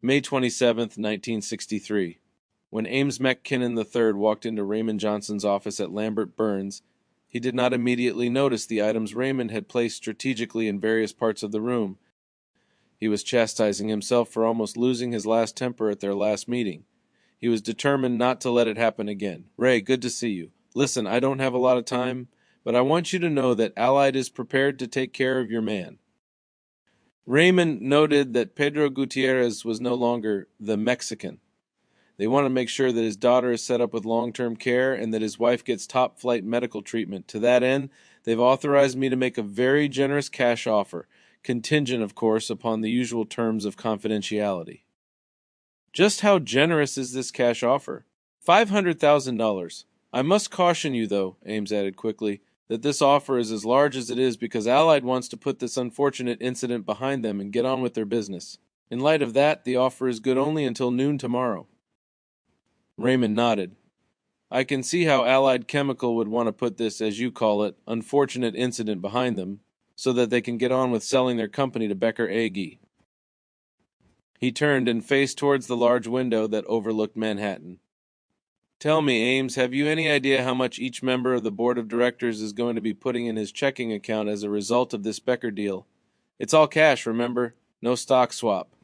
May 27th, 1963. When Ames McKinnon III walked into Raymond Johnson's office at Lambert Burns, he did not immediately notice the items Raymond had placed strategically in various parts of the room. He was chastising himself for almost losing his last temper at their last meeting. He was determined not to let it happen again. "Ray, good to see you. Listen, I don't have a lot of time, but I want you to know that Allied is prepared to take care of your man." Raymond noted that Pedro Gutierrez was no longer the Mexican. They want to make sure that his daughter is set up with long-term care and that his wife gets top-flight medical treatment. To that end, they've authorized me to make a very generous cash offer, contingent, of course, upon the usual terms of confidentiality. Just how generous is this cash offer? $500,000. I must caution you, though, Ames added quickly, that this offer is as large as it is because Allied wants to put this unfortunate incident behind them and get on with their business. In light of that, the offer is good only until noon tomorrow. Raymond nodded. "I can see how Allied Chemical would want to put this, as you call it, unfortunate incident behind them, so that they can get on with selling their company to Becker AG." He turned and faced towards the large window that overlooked Manhattan. "Tell me, Ames, have you any idea how much each member of the board of directors is going to be putting in his checking account as a result of this Becker deal? It's all cash, remember? No stock swap."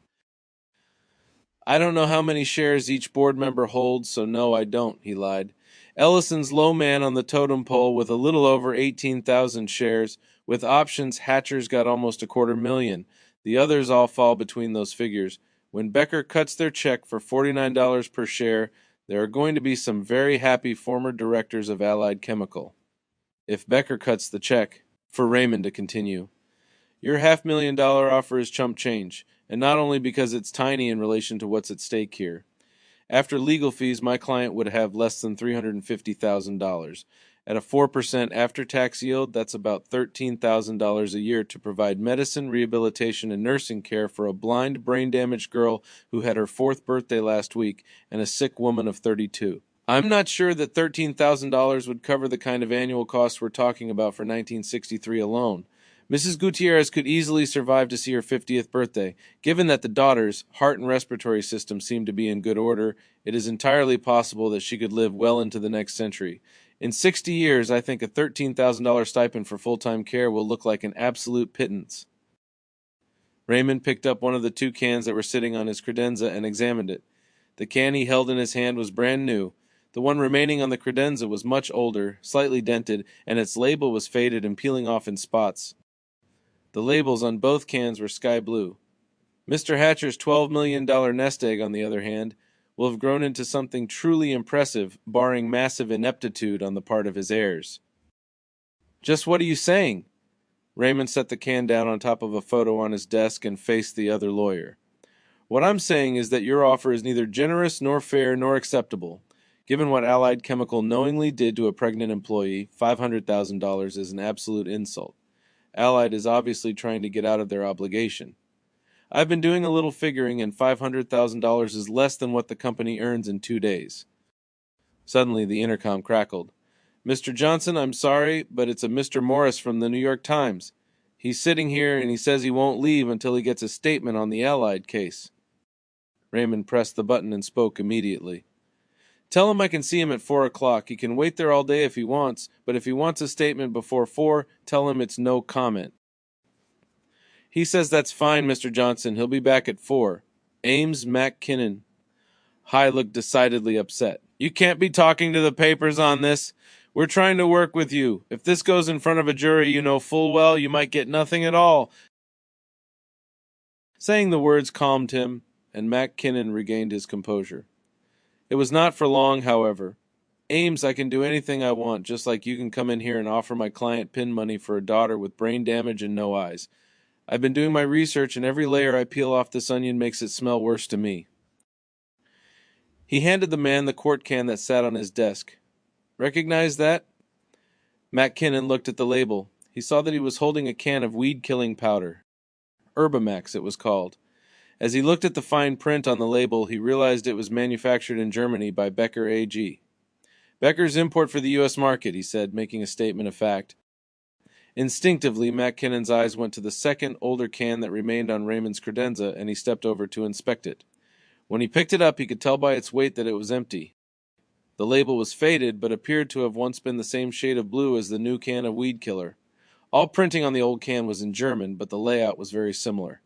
"I don't know how many shares each board member holds, so no, I don't," he lied. "Ellison's low man on the totem pole with a little over 18,000 shares. With options, Hatcher's got almost 250,000. The others all fall between those figures. When Becker cuts their check for $49 per share, there are going to be some very happy former directors of Allied Chemical. If Becker cuts the check," for Raymond to continue, "your $500,000 offer is chump change, and not only because it's tiny in relation to what's at stake here. After legal fees, my client would have less than $350,000. At a 4% after-tax yield, that's about $13,000 a year to provide medicine, rehabilitation, and nursing care for a blind, brain-damaged girl who had her 4th birthday last week and a sick woman of 32. I'm not sure that $13,000 would cover the kind of annual costs we're talking about for 1963 alone. Mrs. Gutierrez could easily survive to see her 50th birthday. Given that the daughter's heart and respiratory system seem to be in good order, it is entirely possible that she could live well into the next century. In 60 years, I think a $13,000 stipend for full-time care will look like an absolute pittance." Raymond picked up one of the 2 cans that were sitting on his credenza and examined it. The can he held in his hand was brand new. The one remaining on the credenza was much older, slightly dented, and its label was faded and peeling off in spots. The labels on both cans were sky blue. Mr. Hatcher's $12 million nest egg, on the other hand, will have grown into something truly impressive, barring massive ineptitude on the part of his heirs. "Just what are you saying?" Raymond set the can down on top of a photo on his desk and faced the other lawyer. "What I'm saying is that your offer is neither generous nor fair nor acceptable. Given what Allied Chemical knowingly did to a pregnant employee, $500,000 is an absolute insult. Allied is obviously trying to get out of their obligation. I've been doing a little figuring, and $500,000 is less than what the company earns in 2 days. Suddenly the intercom crackled. "Mr. Johnson, I'm sorry, but it's a Mr. Morris from the New York Times. He's sitting here and he says he won't leave until he gets a statement on the Allied case." Raymond pressed the button and spoke immediately. "Tell him I can see him at 4 o'clock. He can wait there all day if he wants, but if he wants a statement before 4, tell him it's no comment." "He says that's fine, Mr. Johnson. He'll be back at 4. Ames McKinnon." High looked decidedly upset. "You can't be talking to the papers on this. We're trying to work with you. If this goes in front of a jury, you know full well you might get nothing at all." Saying the words calmed him, and McKinnon regained his composure. It was not for long, however. "Ames, I can do anything I want, just like you can come in here and offer my client pin money for a daughter with brain damage and no eyes. I've been doing my research, and every layer I peel off this onion makes it smell worse to me." He handed the man the quart can that sat on his desk. "Recognize that?" McKinnon looked at the label. He saw that he was holding a can of weed-killing powder. Herbamax, it was called. As he looked at the fine print on the label, he realized it was manufactured in Germany by Becker AG. "Becker's import for the U.S. market," he said, making a statement of fact. Instinctively, McKinnon's eyes went to the second, older can that remained on Raymond's credenza, and he stepped over to inspect it. When he picked it up, he could tell by its weight that it was empty. The label was faded, but appeared to have once been the same shade of blue as the new can of weed killer. All printing on the old can was in German, but the layout was very similar.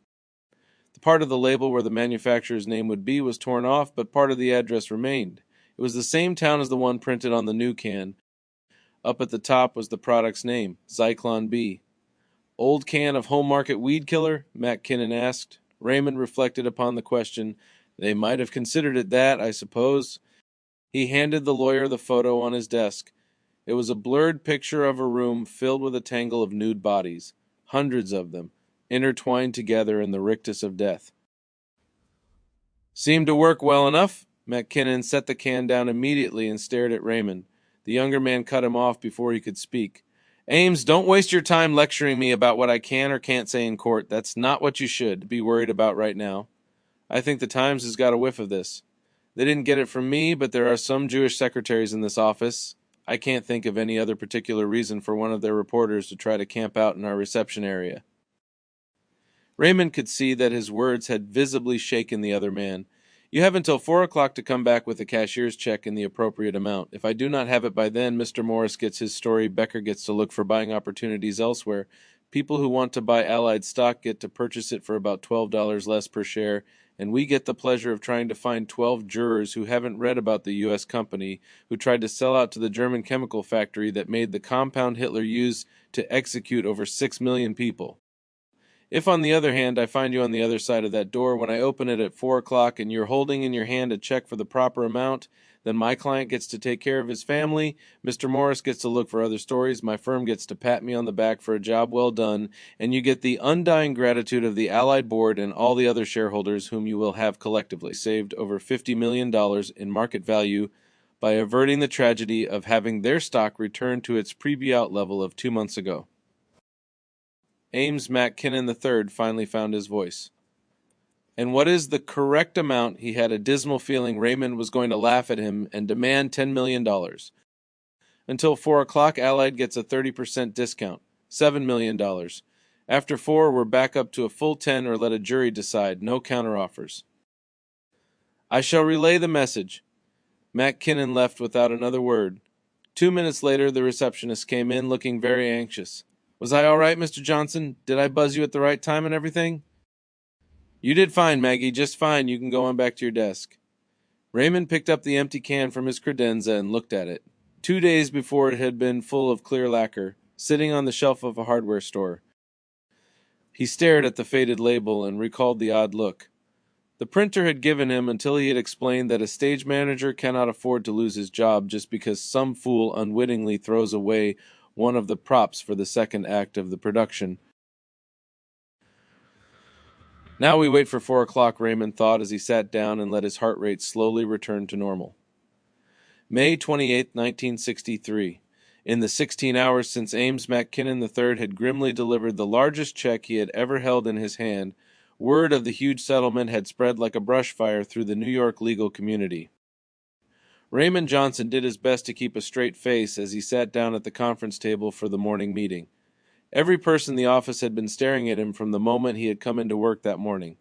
The part of the label where the manufacturer's name would be was torn off, but part of the address remained. It was the same town as the one printed on the new can. Up at the top was the product's name, Zyklon B. Old can of home market weed killer? Matt Kinnon asked. Raymond reflected upon the question. They might have considered it that, I suppose. He handed the lawyer the photo on his desk. It was a blurred picture of a room filled with a tangle of nude bodies, hundreds of them, intertwined together in the rictus of death. Seemed to work well enough. McKinnon set the can down immediately and stared at Raymond. The younger man cut him off before he could speak. Ames, don't waste your time lecturing me about what I can or can't say in court. That's not what you should be worried about right now. I think the Times has got a whiff of this. They didn't get it from me, but there are some Jewish secretaries in this office. I can't think of any other particular reason for one of their reporters to try to camp out in our reception area. Raymond could see that his words had visibly shaken the other man. You have until 4 o'clock to come back with the cashier's check in the appropriate amount. If I do not have it by then, Mr. Morris gets his story, Becker gets to look for buying opportunities elsewhere. People who want to buy Allied stock get to purchase it for about $12 less per share, and we get the pleasure of trying to find 12 jurors who haven't read about the U.S. company who tried to sell out to the German chemical factory that made the compound Hitler used to execute over 6 million people. If, on the other hand, I find you on the other side of that door when I open it at 4 o'clock and you're holding in your hand a check for the proper amount, then my client gets to take care of his family, Mr. Morris gets to look for other stories, my firm gets to pat me on the back for a job well done, and you get the undying gratitude of the Allied Board and all the other shareholders whom you will have collectively saved over $50 million in market value by averting the tragedy of having their stock returned to its pre-buyout level of 2 months ago. Ames McKinnon III finally found his voice. And what is the correct amount? He had a dismal feeling Raymond was going to laugh at him and demand $10 million. Until 4 o'clock, Allied gets a 30% discount, $7 million. After 4, we're back up to a full 10 or let a jury decide, no counteroffers. I shall relay the message. McKinnon left without another word. 2 minutes later, the receptionist came in looking very anxious. Was I all right, Mr. Johnson? Did I buzz you at the right time and everything? You did fine, Maggie, just fine. You can go on back to your desk. Raymond picked up the empty can from his credenza and looked at it. 2 days before it had been full of clear lacquer, sitting on the shelf of a hardware store. He stared at the faded label and recalled the odd look. The printer had given him until he had explained that a stage manager cannot afford to lose his job just because some fool unwittingly throws away one of the props for the second act of the production. Now we wait for 4 o'clock, Raymond thought as he sat down and let his heart rate slowly return to normal. May 28, 1963. In the 16 hours since Ames McKinnon III had grimly delivered the largest check he had ever held in his hand, word of the huge settlement had spread like a brush fire through the New York legal community. Raymond Johnson did his best to keep a straight face as he sat down at the conference table for the morning meeting. Every person in the office had been staring at him from the moment he had come into work that morning.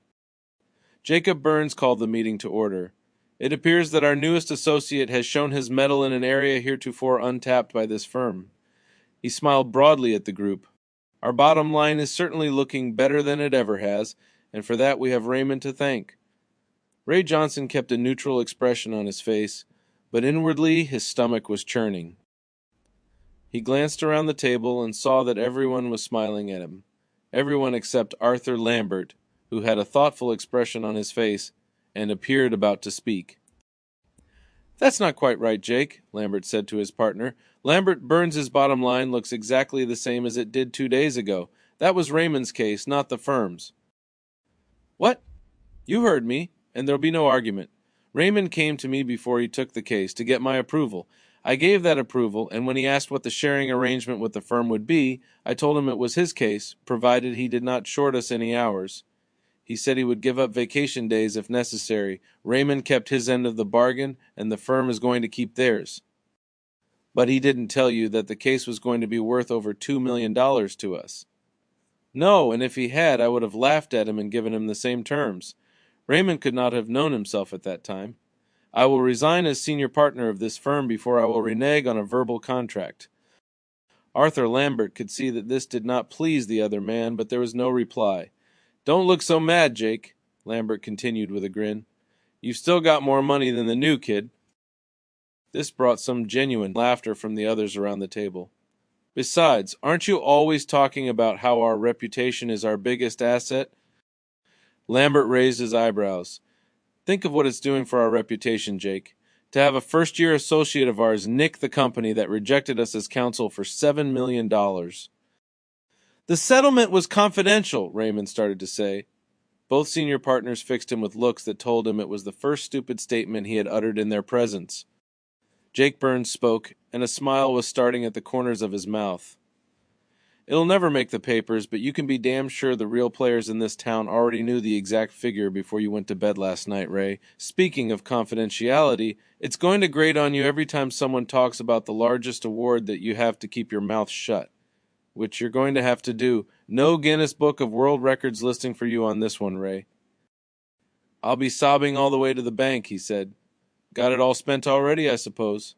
Jacob Burns called the meeting to order. It appears that our newest associate has shown his mettle in an area heretofore untapped by this firm. He smiled broadly at the group. Our bottom line is certainly looking better than it ever has, and for that we have Raymond to thank. Ray Johnson kept a neutral expression on his face, but inwardly his stomach was churning. He glanced around the table and saw that everyone was smiling at him. Everyone except Arthur Lambert, who had a thoughtful expression on his face and appeared about to speak. That's not quite right, Jake, Lambert said to his partner. Lambert, Burns's bottom line looks exactly the same as it did 2 days ago. That was Raymond's case, not the firm's. What? You heard me, and there'll be no argument. Raymond came to me before he took the case to get my approval. I gave that approval, and when he asked what the sharing arrangement with the firm would be, I told him it was his case, provided he did not short us any hours. He said he would give up vacation days if necessary. Raymond kept his end of the bargain, and the firm is going to keep theirs. But he didn't tell you that the case was going to be worth over $2 million to us. No, and if he had, I would have laughed at him and given him the same terms. Raymond could not have known himself at that time. I will resign as senior partner of this firm before I will renege on a verbal contract. Arthur Lambert could see that this did not please the other man, but there was no reply. Don't look so mad, Jake, Lambert continued with a grin. You've still got more money than the new kid. This brought some genuine laughter from the others around the table. Besides, aren't you always talking about how our reputation is our biggest asset? Lambert raised his eyebrows. Think of what it's doing for our reputation, Jake. To have a first-year associate of ours nick the company that rejected us as counsel for $7 million. The settlement was confidential, Raymond started to say. Both senior partners fixed him with looks that told him it was the first stupid statement he had uttered in their presence. Jake Burns spoke, and a smile was starting at the corners of his mouth. It'll never make the papers, but you can be damn sure the real players in this town already knew the exact figure before you went to bed last night, Ray. Speaking of confidentiality, it's going to grate on you every time someone talks about the largest award that you have to keep your mouth shut. Which you're going to have to do. No Guinness Book of World Records listing for you on this one, Ray. I'll be sobbing all the way to the bank, he said. Got it all spent already, I suppose.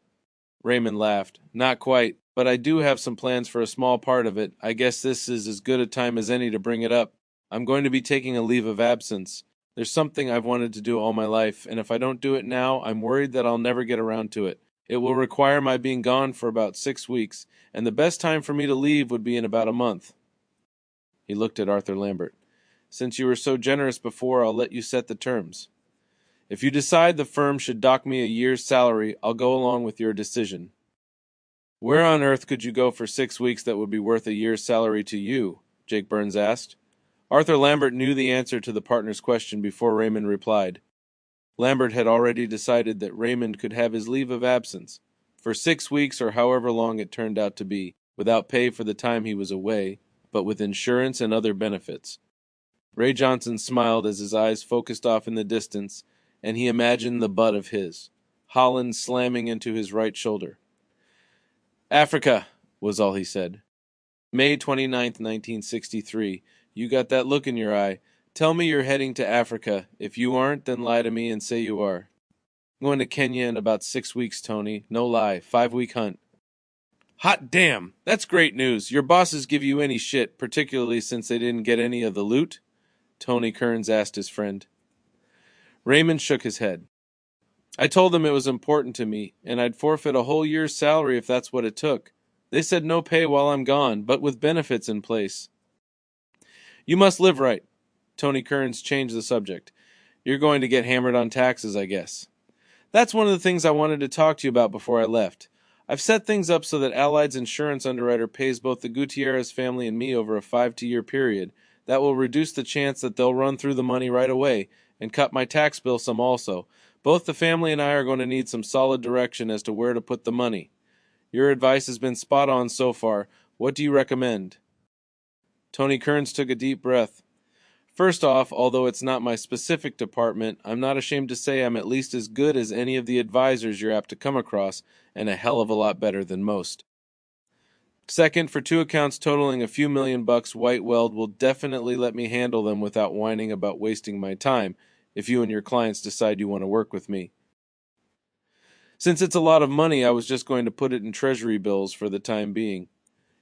Raymond laughed. Not quite, but I do have some plans for a small part of it. I guess this is as good a time as any to bring it up. I'm going to be taking a leave of absence. There's something I've wanted to do all my life, and if I don't do it now, I'm worried that I'll never get around to it. It will require my being gone for about 6 weeks, and the best time for me to leave would be in about a month. He looked at Arthur Lambert. Since you were so generous before, I'll let you set the terms. If you decide the firm should dock me a year's salary, I'll go along with your decision. Where on earth could you go for 6 weeks that would be worth a year's salary to you? Jake Burns asked. Arthur Lambert knew the answer to the partner's question before Raymond replied. Lambert had already decided that Raymond could have his leave of absence, for 6 weeks or however long it turned out to be, without pay for the time he was away, but with insurance and other benefits. Ray Johnson smiled as his eyes focused off in the distance, and he imagined the butt of his, Holland slamming into his right shoulder. Africa, was all he said. May 29th, 1963. You got that look in your eye. Tell me you're heading to Africa. If you aren't, then lie to me and say you are. I'm going to Kenya in about 6 weeks, Tony. No lie. 5-week hunt. Hot damn! That's great news. Your bosses give you any shit, particularly since they didn't get any of the loot? Tony Kearns asked his friend. Raymond shook his head. I told them it was important to me, and I'd forfeit a whole year's salary if that's what it took. They said no pay while I'm gone, but with benefits in place. You must live right. Tony Kearns changed the subject. You're going to get hammered on taxes, I guess. That's one of the things I wanted to talk to you about before I left. I've set things up so that Allied's insurance underwriter pays both the Gutierrez family and me over a 5-year period. That will reduce the chance that they'll run through the money right away, and cut my tax bill some also. Both the family and I are going to need some solid direction as to where to put the money. Your advice has been spot on so far. What do you recommend? Tony Kearns took a deep breath. First off, although it's not my specific department, I'm not ashamed to say I'm at least as good as any of the advisors you're apt to come across, and a hell of a lot better than most. Second, for 2 accounts totaling a few $1,000,000, White Weld will definitely let me handle them without whining about wasting my time, if you and your clients decide you want to work with me. Since it's a lot of money, I was just going to put it in treasury bills for the time being.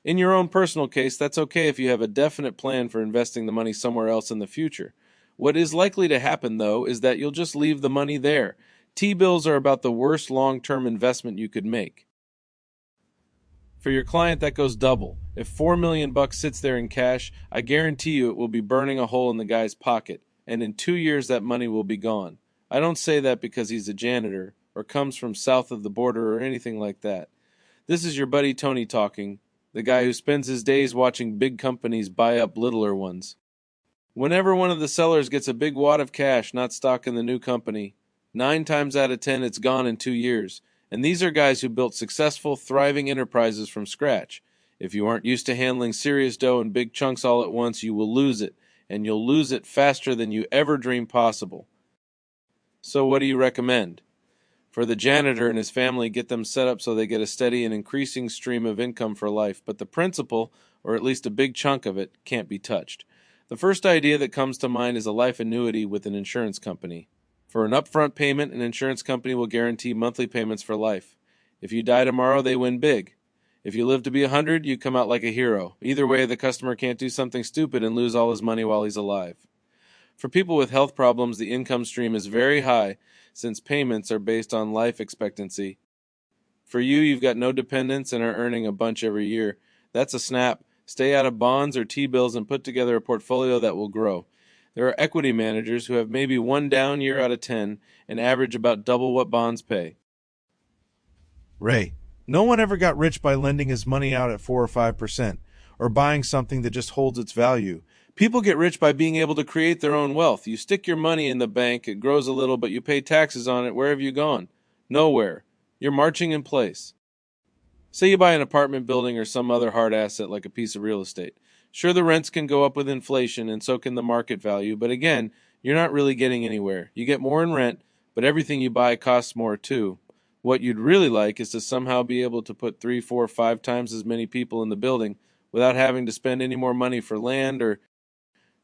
In your own personal case, that's okay if you have a definite plan for investing the money somewhere else in the future. What is likely to happen, though, is that you'll just leave the money there. T-bills are about the worst long-term investment you could make. For your client, that goes double. If $4 million sits there in cash, I guarantee you it will be burning a hole in the guy's pocket, and in 2 years that money will be gone. I don't say that because he's a janitor, or comes from south of the border or anything like that. This is your buddy Tony talking, the guy who spends his days watching big companies buy up littler ones. Whenever one of the sellers gets a big wad of cash not stock in the new company, 9 times out of 10 it's gone in 2 years. And these are guys who built successful, thriving enterprises from scratch. If you aren't used to handling serious dough in big chunks all at once, you will lose it, and you'll lose it faster than you ever dreamed possible. So what do you recommend? For the janitor and his family, get them set up so they get a steady and increasing stream of income for life, but the principal, or at least a big chunk of it, can't be touched. The first idea that comes to mind is a life annuity with an insurance company. For an upfront payment, an insurance company will guarantee monthly payments for life. If you die tomorrow, they win big. If you live to be 100, you come out like a hero. Either way, the customer can't do something stupid and lose all his money while he's alive. For people with health problems, the income stream is very high since payments are based on life expectancy. For you, you've got no dependents and are earning a bunch every year. That's a snap. Stay out of bonds or T-bills and put together a portfolio that will grow. There are equity managers who have maybe one down year out of 10 and average about double what bonds pay. Ray, no one ever got rich by lending his money out at 4 or 5% or buying something that just holds its value. People get rich by being able to create their own wealth. You stick your money in the bank, it grows a little, but you pay taxes on it. Where have you gone? Nowhere. You're marching in place. Say you buy an apartment building or some other hard asset like a piece of real estate. Sure, the rents can go up with inflation and so can the market value, but again, you're not really getting anywhere. You get more in rent, but everything you buy costs more too. What you'd really like is to somehow be able to put 3, 4, 5 times as many people in the building without having to spend any more money for land or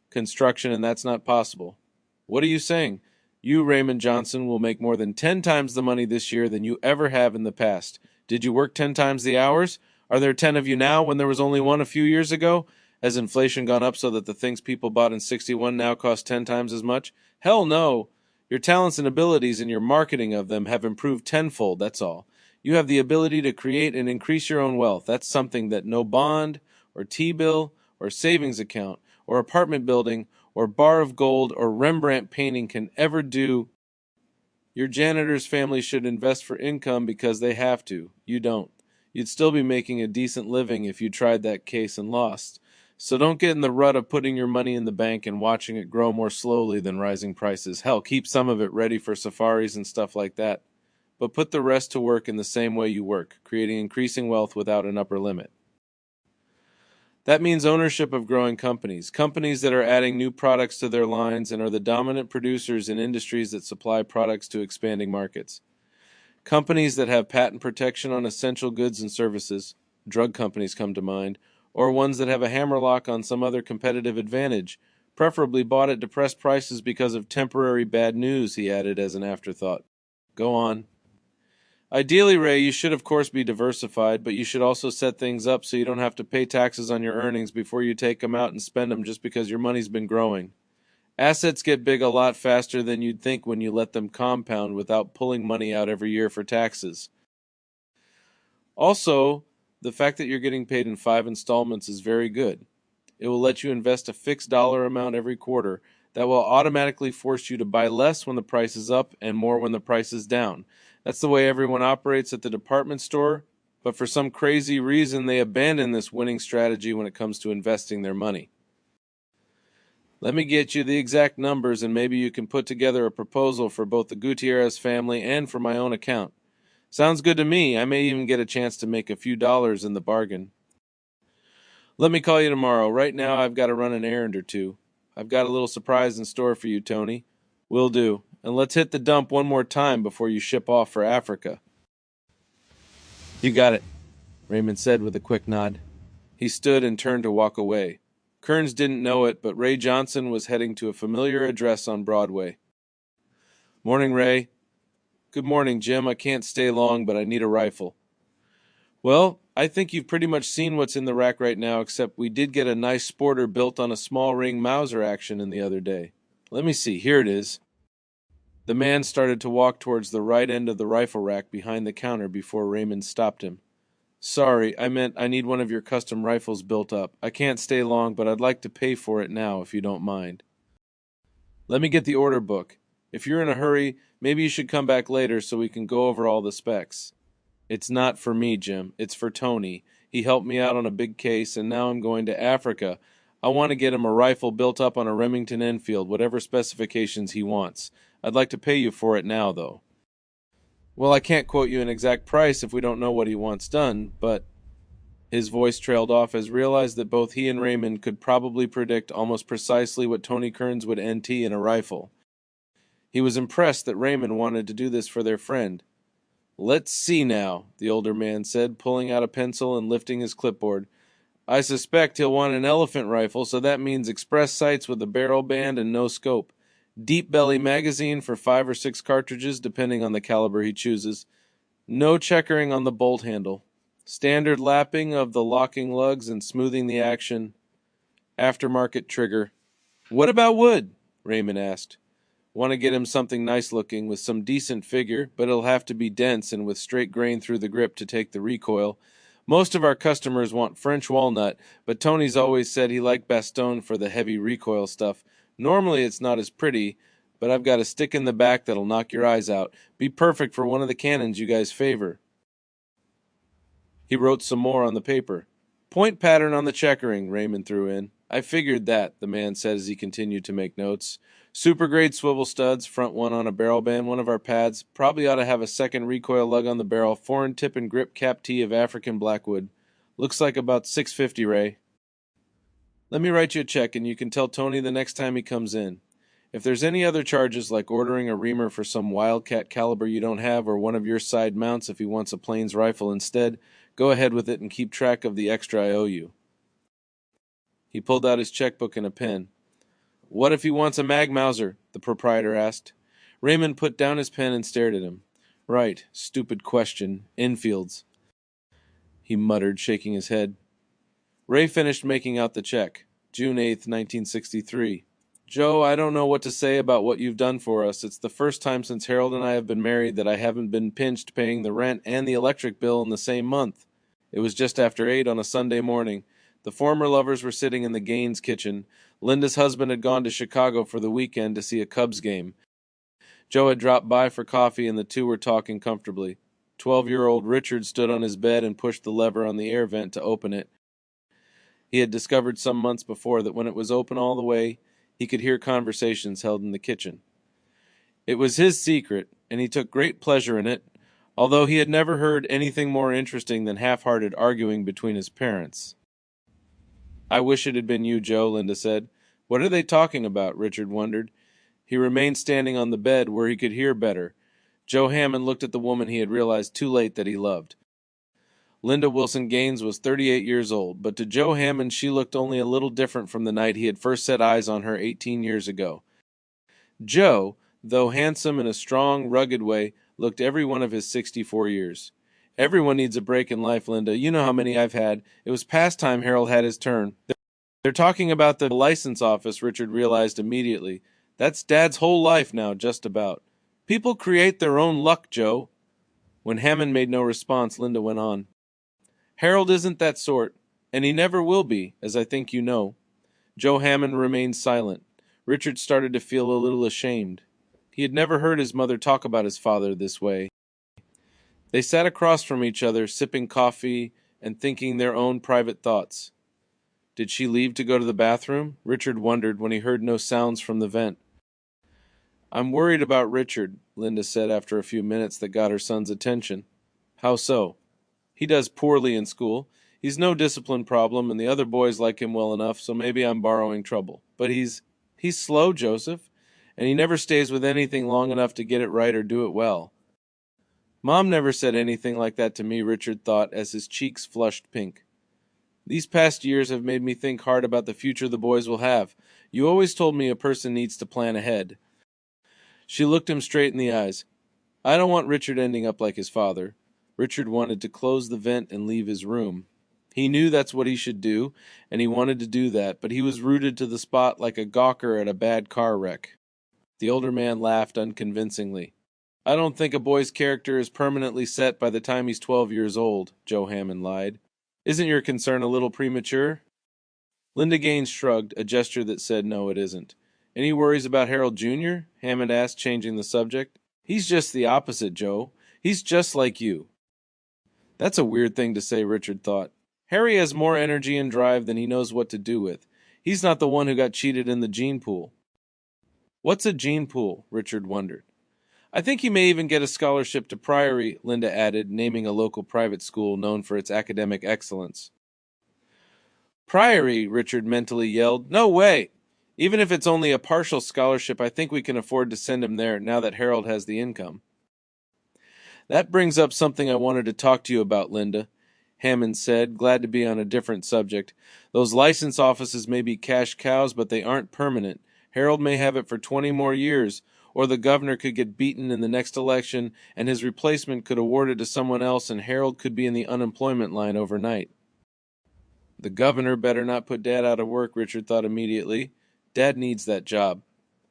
construction, and that's not possible. What are you saying? You, Raymond Johnson, will make more than 10 times the money this year than you ever have in the past. Did you work 10 times the hours? Are there 10 of you now when there was only one a few years ago? Has inflation gone up so that the things people bought in 61 now cost 10 times as much? Hell no. Your talents and abilities and your marketing of them have improved tenfold, that's all. You have the ability to create and increase your own wealth. That's something that no bond or T-bill or savings account or apartment building or bar of gold or Rembrandt painting can ever do. Your janitor's family should invest for income because they have to. You don't. You'd still be making a decent living if you tried that case and lost. So don't get in the rut of putting your money in the bank and watching it grow more slowly than rising prices. Hell, keep some of it ready for safaris and stuff like that. But put the rest to work in the same way you work, creating increasing wealth without an upper limit. That means ownership of growing companies that are adding new products to their lines and are the dominant producers in industries that supply products to expanding markets. Companies that have patent protection on essential goods and services, drug companies come to mind, or ones that have a hammerlock on some other competitive advantage, preferably bought at depressed prices because of temporary bad news, he added as an afterthought. Go on. Ideally, Ray, you should of course be diversified, but you should also set things up so you don't have to pay taxes on your earnings before you take them out and spend them just because your money's been growing. Assets get big a lot faster than you'd think when you let them compound without pulling money out every year for taxes. Also, the fact that you're getting paid in 5 installments is very good. It will let you invest a fixed dollar amount every quarter that will automatically force you to buy less when the price is up and more when the price is down. That's the way everyone operates at the department store, but for some crazy reason they abandon this winning strategy when it comes to investing their money. Let me get you the exact numbers and maybe you can put together a proposal for both the Gutierrez family and for my own account. Sounds good to me. I may even get a chance to make a few dollars in the bargain. Let me call you tomorrow. Right now I've got to run an errand or two. I've got a little surprise in store for you, Tony. Will do. And let's hit the dump one more time before you ship off for Africa. You got it, Raymond said with a quick nod. He stood and turned to walk away. Kearns didn't know it, but Ray Johnson was heading to a familiar address on Broadway. Morning, Ray. Good morning, Jim. I can't stay long, but I need a rifle. Well, I think you've pretty much seen what's in the rack right now, except we did get a nice sporter built on a small ring Mauser action in the other day. Let me see. Here it is. The man started to walk towards the right end of the rifle rack behind the counter before Raymond stopped him. Sorry, I meant I need one of your custom rifles built up. I can't stay long, but I'd like to pay for it now if you don't mind. Let me get the order book. If you're in a hurry, maybe you should come back later so we can go over all the specs. It's not for me, Jim. It's for Tony. He helped me out on a big case, and now I'm going to Africa. I want to get him a rifle built up on a Remington Enfield, whatever specifications he wants. I'd like to pay you for it now, though. Well, I can't quote you an exact price if we don't know what he wants done, but... His voice trailed off as realized that both he and Raymond could probably predict almost precisely what Tony Kearns would NT in a rifle. He was impressed that Raymond wanted to do this for their friend. Let's see now, the older man said, pulling out a pencil and lifting his clipboard. I suspect he'll want an elephant rifle, so that means express sights with a barrel band and no scope. Deep belly magazine for 5 or 6 cartridges, depending on the caliber he chooses. No checkering on the bolt handle. Standard lapping of the locking lugs and smoothing the action. Aftermarket trigger. What about wood? Raymond asked. Want to get him something nice looking with some decent figure, but it'll have to be dense and with straight grain through the grip to take the recoil. Most of our customers want French walnut, but Tony's always said he liked Bastogne for the heavy recoil stuff. Normally it's not as pretty, but I've got a stick in the back that'll knock your eyes out. Be perfect for one of the cannons you guys favor. He wrote some more on the paper. Point pattern on the checkering, Raymond threw in. I figured that, the man said as he continued to make notes. Super grade swivel studs, front one on a barrel band, one of our pads. Probably ought to have a second recoil lug on the barrel, foreign tip and grip cap T of African blackwood. Looks like about $650, Ray. Let me write you a check and you can tell Tony the next time he comes in. If there's any other charges like ordering a reamer for some Wildcat caliber you don't have or one of your side mounts if he wants a plains rifle instead, go ahead with it and keep track of the extra I owe you. He pulled out his checkbook and a pen. What if he wants a Mag Mauser? The proprietor asked. Raymond put down his pen and stared at him. Right, stupid question. Enfield's. He muttered, shaking his head. Ray finished making out the check. June 8th, 1963. Joe, I don't know what to say about what you've done for us. It's the first time since Harold and I have been married that I haven't been pinched paying the rent and the electric bill in the same month. It was just after 8 on a Sunday morning. The former lovers were sitting in the Gaines kitchen. Linda's husband had gone to Chicago for the weekend to see a Cubs game. Joe had dropped by for coffee and the two were talking comfortably. 12-year-old Richard stood on his bed and pushed the lever on the air vent to open it. He had discovered some months before that when it was open all the way, he could hear conversations held in the kitchen. It was his secret, and he took great pleasure in it, although he had never heard anything more interesting than half-hearted arguing between his parents. I wish it had been you, Joe, Linda said. What are they talking about? Richard wondered. He remained standing on the bed where he could hear better. Joe Hammond looked at the woman he had realized too late that he loved. Linda Wilson Gaines was 38 years old, but to Joe Hammond she looked only a little different from the night he had first set eyes on her 18 years ago. Joe, though handsome in a strong, rugged way, looked every one of his 64 years. Everyone needs a break in life, Linda. You know how many I've had. It was past time Harold had his turn. They're talking about the license office, Richard realized immediately. That's Dad's whole life now, just about. People create their own luck, Joe. When Hammond made no response, Linda went on. Harold isn't that sort, and he never will be, as I think you know. Joe Hammond remained silent. Richard started to feel a little ashamed. He had never heard his mother talk about his father this way. They sat across from each other, sipping coffee and thinking their own private thoughts. Did she leave to go to the bathroom? Richard wondered when he heard no sounds from the vent. I'm worried about Richard, Linda said after a few minutes that got her son's attention. How so? He does poorly in school. He's no discipline problem, and the other boys like him well enough, so maybe I'm borrowing trouble. But he's slow, Joseph, and he never stays with anything long enough to get it right or do it well. Mom never said anything like that to me, Richard thought, as his cheeks flushed pink. These past years have made me think hard about the future the boys will have. You always told me a person needs to plan ahead. She looked him straight in the eyes. I don't want Richard ending up like his father. Richard wanted to close the vent and leave his room. He knew that's what he should do, and he wanted to do that, but he was rooted to the spot like a gawker at a bad car wreck. The older man laughed unconvincingly. I don't think a boy's character is permanently set by the time he's 12 years old, Joe Hammond lied. Isn't your concern a little premature? Linda Gaines shrugged, a gesture that said no, it isn't. Any worries about Harold Jr.? Hammond asked, changing the subject. He's just the opposite, Joe. He's just like you. That's a weird thing to say, Richard thought. Harry has more energy and drive than he knows what to do with. He's not the one who got cheated in the gene pool. What's a gene pool? Richard wondered. I think he may even get a scholarship to Priory, Linda added, naming a local private school known for its academic excellence. Priory, Richard mentally yelled. No way! Even if it's only a partial scholarship, I think we can afford to send him there now that Harold has the income. That brings up something I wanted to talk to you about, Linda. Hammond said, glad to be on a different subject. Those license offices may be cash cows, but they aren't permanent. Harold may have it for 20 more years, or the governor could get beaten in the next election, and his replacement could award it to someone else, and Harold could be in the unemployment line overnight. The governor better not put Dad out of work, Richard thought immediately. Dad needs that job.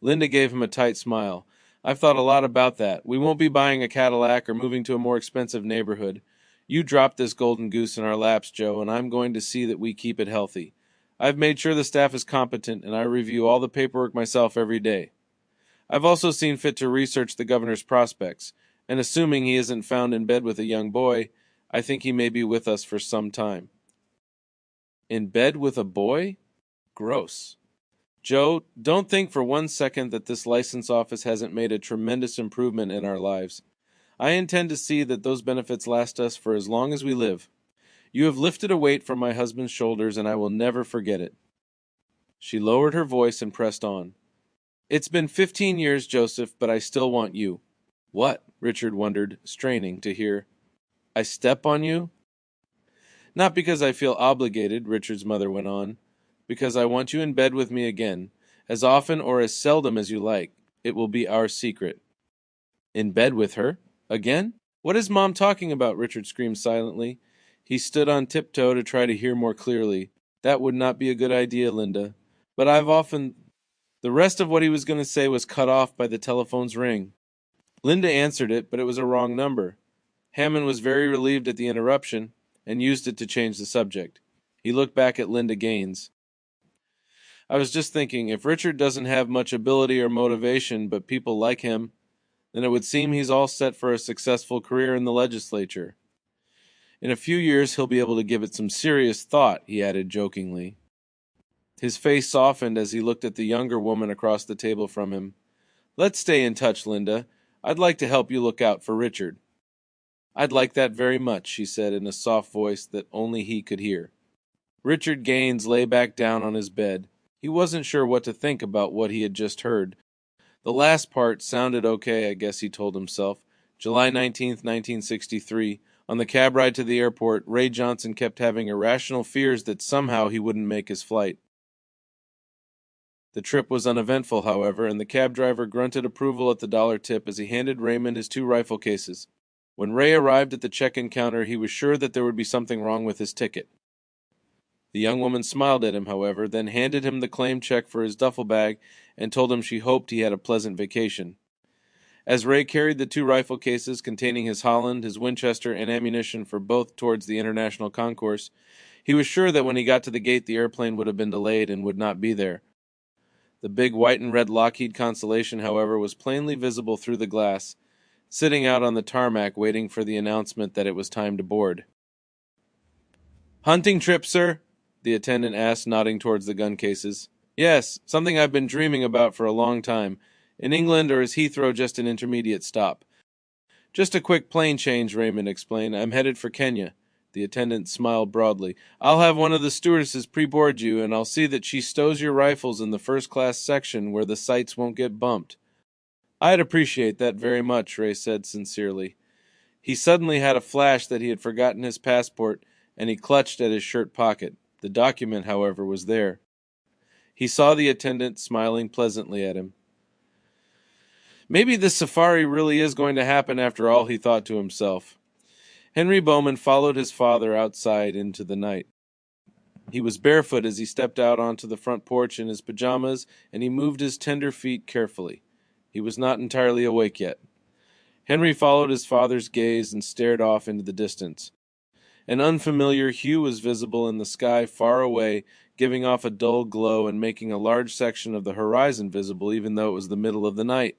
Linda gave him a tight smile. I've thought a lot about that. We won't be buying a Cadillac or moving to a more expensive neighborhood. You dropped this golden goose in our laps, Joe, and I'm going to see that we keep it healthy. I've made sure the staff is competent, and I review all the paperwork myself every day. I've also seen fit to research the governor's prospects, and assuming he isn't found in bed with a young boy, I think he may be with us for some time. In bed with a boy? Gross. Joe, don't think for 1 second that this license office hasn't made a tremendous improvement in our lives. I intend to see that those benefits last us for as long as we live. You have lifted a weight from my husband's shoulders, and I will never forget it. She lowered her voice and pressed on. It's been 15 years, Joseph, but I still want you. What? Richard wondered, straining to hear. I step on you? Not because I feel obligated, Richard's mother went on. Because I want you in bed with me again, as often or as seldom as you like. It will be our secret. In bed with her? Again? What is Mom talking about? Richard screamed silently. He stood on tiptoe to try to hear more clearly. That would not be a good idea, Linda. But I've often... The rest of what he was going to say was cut off by the telephone's ring. Linda answered it, but it was a wrong number. Hammond was very relieved at the interruption and used it to change the subject. He looked back at Linda Gaines. I was just thinking, if Richard doesn't have much ability or motivation, but people like him, then it would seem he's all set for a successful career in the legislature. In a few years, he'll be able to give it some serious thought, he added jokingly. His face softened as he looked at the younger woman across the table from him. Let's stay in touch, Linda. I'd like to help you look out for Richard. I'd like that very much, she said in a soft voice that only he could hear. Richard Gaines lay back down on his bed. He wasn't sure what to think about what he had just heard. The last part sounded okay, I guess he told himself. July 19th, 1963. On the cab ride to the airport, Ray Johnson kept having irrational fears that somehow he wouldn't make his flight. The trip was uneventful, however, and the cab driver grunted approval at the dollar tip as he handed Raymond his 2 rifle cases. When Ray arrived at the check-in counter, he was sure that there would be something wrong with his ticket. The young woman smiled at him, however, then handed him the claim check for his duffel bag and told him she hoped he had a pleasant vacation. As Ray carried the 2 rifle cases containing his Holland, his Winchester, and ammunition for both towards the international concourse, he was sure that when he got to the gate the airplane would have been delayed and would not be there. The big white and red Lockheed Constellation, however, was plainly visible through the glass, sitting out on the tarmac waiting for the announcement that it was time to board. Hunting trip, sir? The attendant asked, nodding towards the gun cases. Yes, something I've been dreaming about for a long time. In England, or is Heathrow just an intermediate stop? Just a quick plane change, Raymond explained. I'm headed for Kenya. The attendant smiled broadly. I'll have one of the stewardesses pre-board you, and I'll see that she stows your rifles in the first-class section where the sights won't get bumped. I'd appreciate that very much, Ray said sincerely. He suddenly had a flash that he had forgotten his passport, and he clutched at his shirt pocket. The document, however, was there. He saw the attendant smiling pleasantly at him. Maybe this safari really is going to happen after all, he thought to himself. Henry Bowman followed his father outside into the night. He was barefoot as he stepped out onto the front porch in his pajamas, and he moved his tender feet carefully. He was not entirely awake yet. Henry followed his father's gaze and stared off into the distance. An unfamiliar hue was visible in the sky far away, giving off a dull glow and making a large section of the horizon visible even though it was the middle of the night.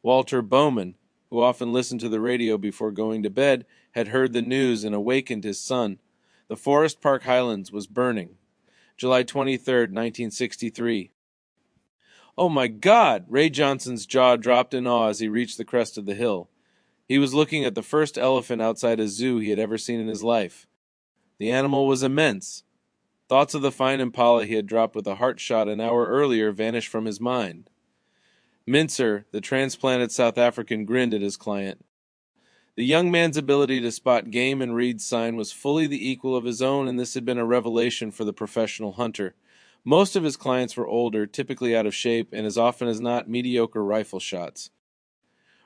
Walter Bowman, who often listened to the radio before going to bed, had heard the news and awakened his son. The Forest Park Highlands was burning. July 23rd, 1963. Oh my God! Ray Johnson's jaw dropped in awe as he reached the crest of the hill. He was looking at the first elephant outside a zoo he had ever seen in his life. The animal was immense. Thoughts of the fine impala he had dropped with a heart shot an hour earlier vanished from his mind. Mincer, the transplanted South African, grinned at his client. The young man's ability to spot game and read sign was fully the equal of his own, and this had been a revelation for the professional hunter. Most of his clients were older, typically out of shape, and as often as not, mediocre rifle shots.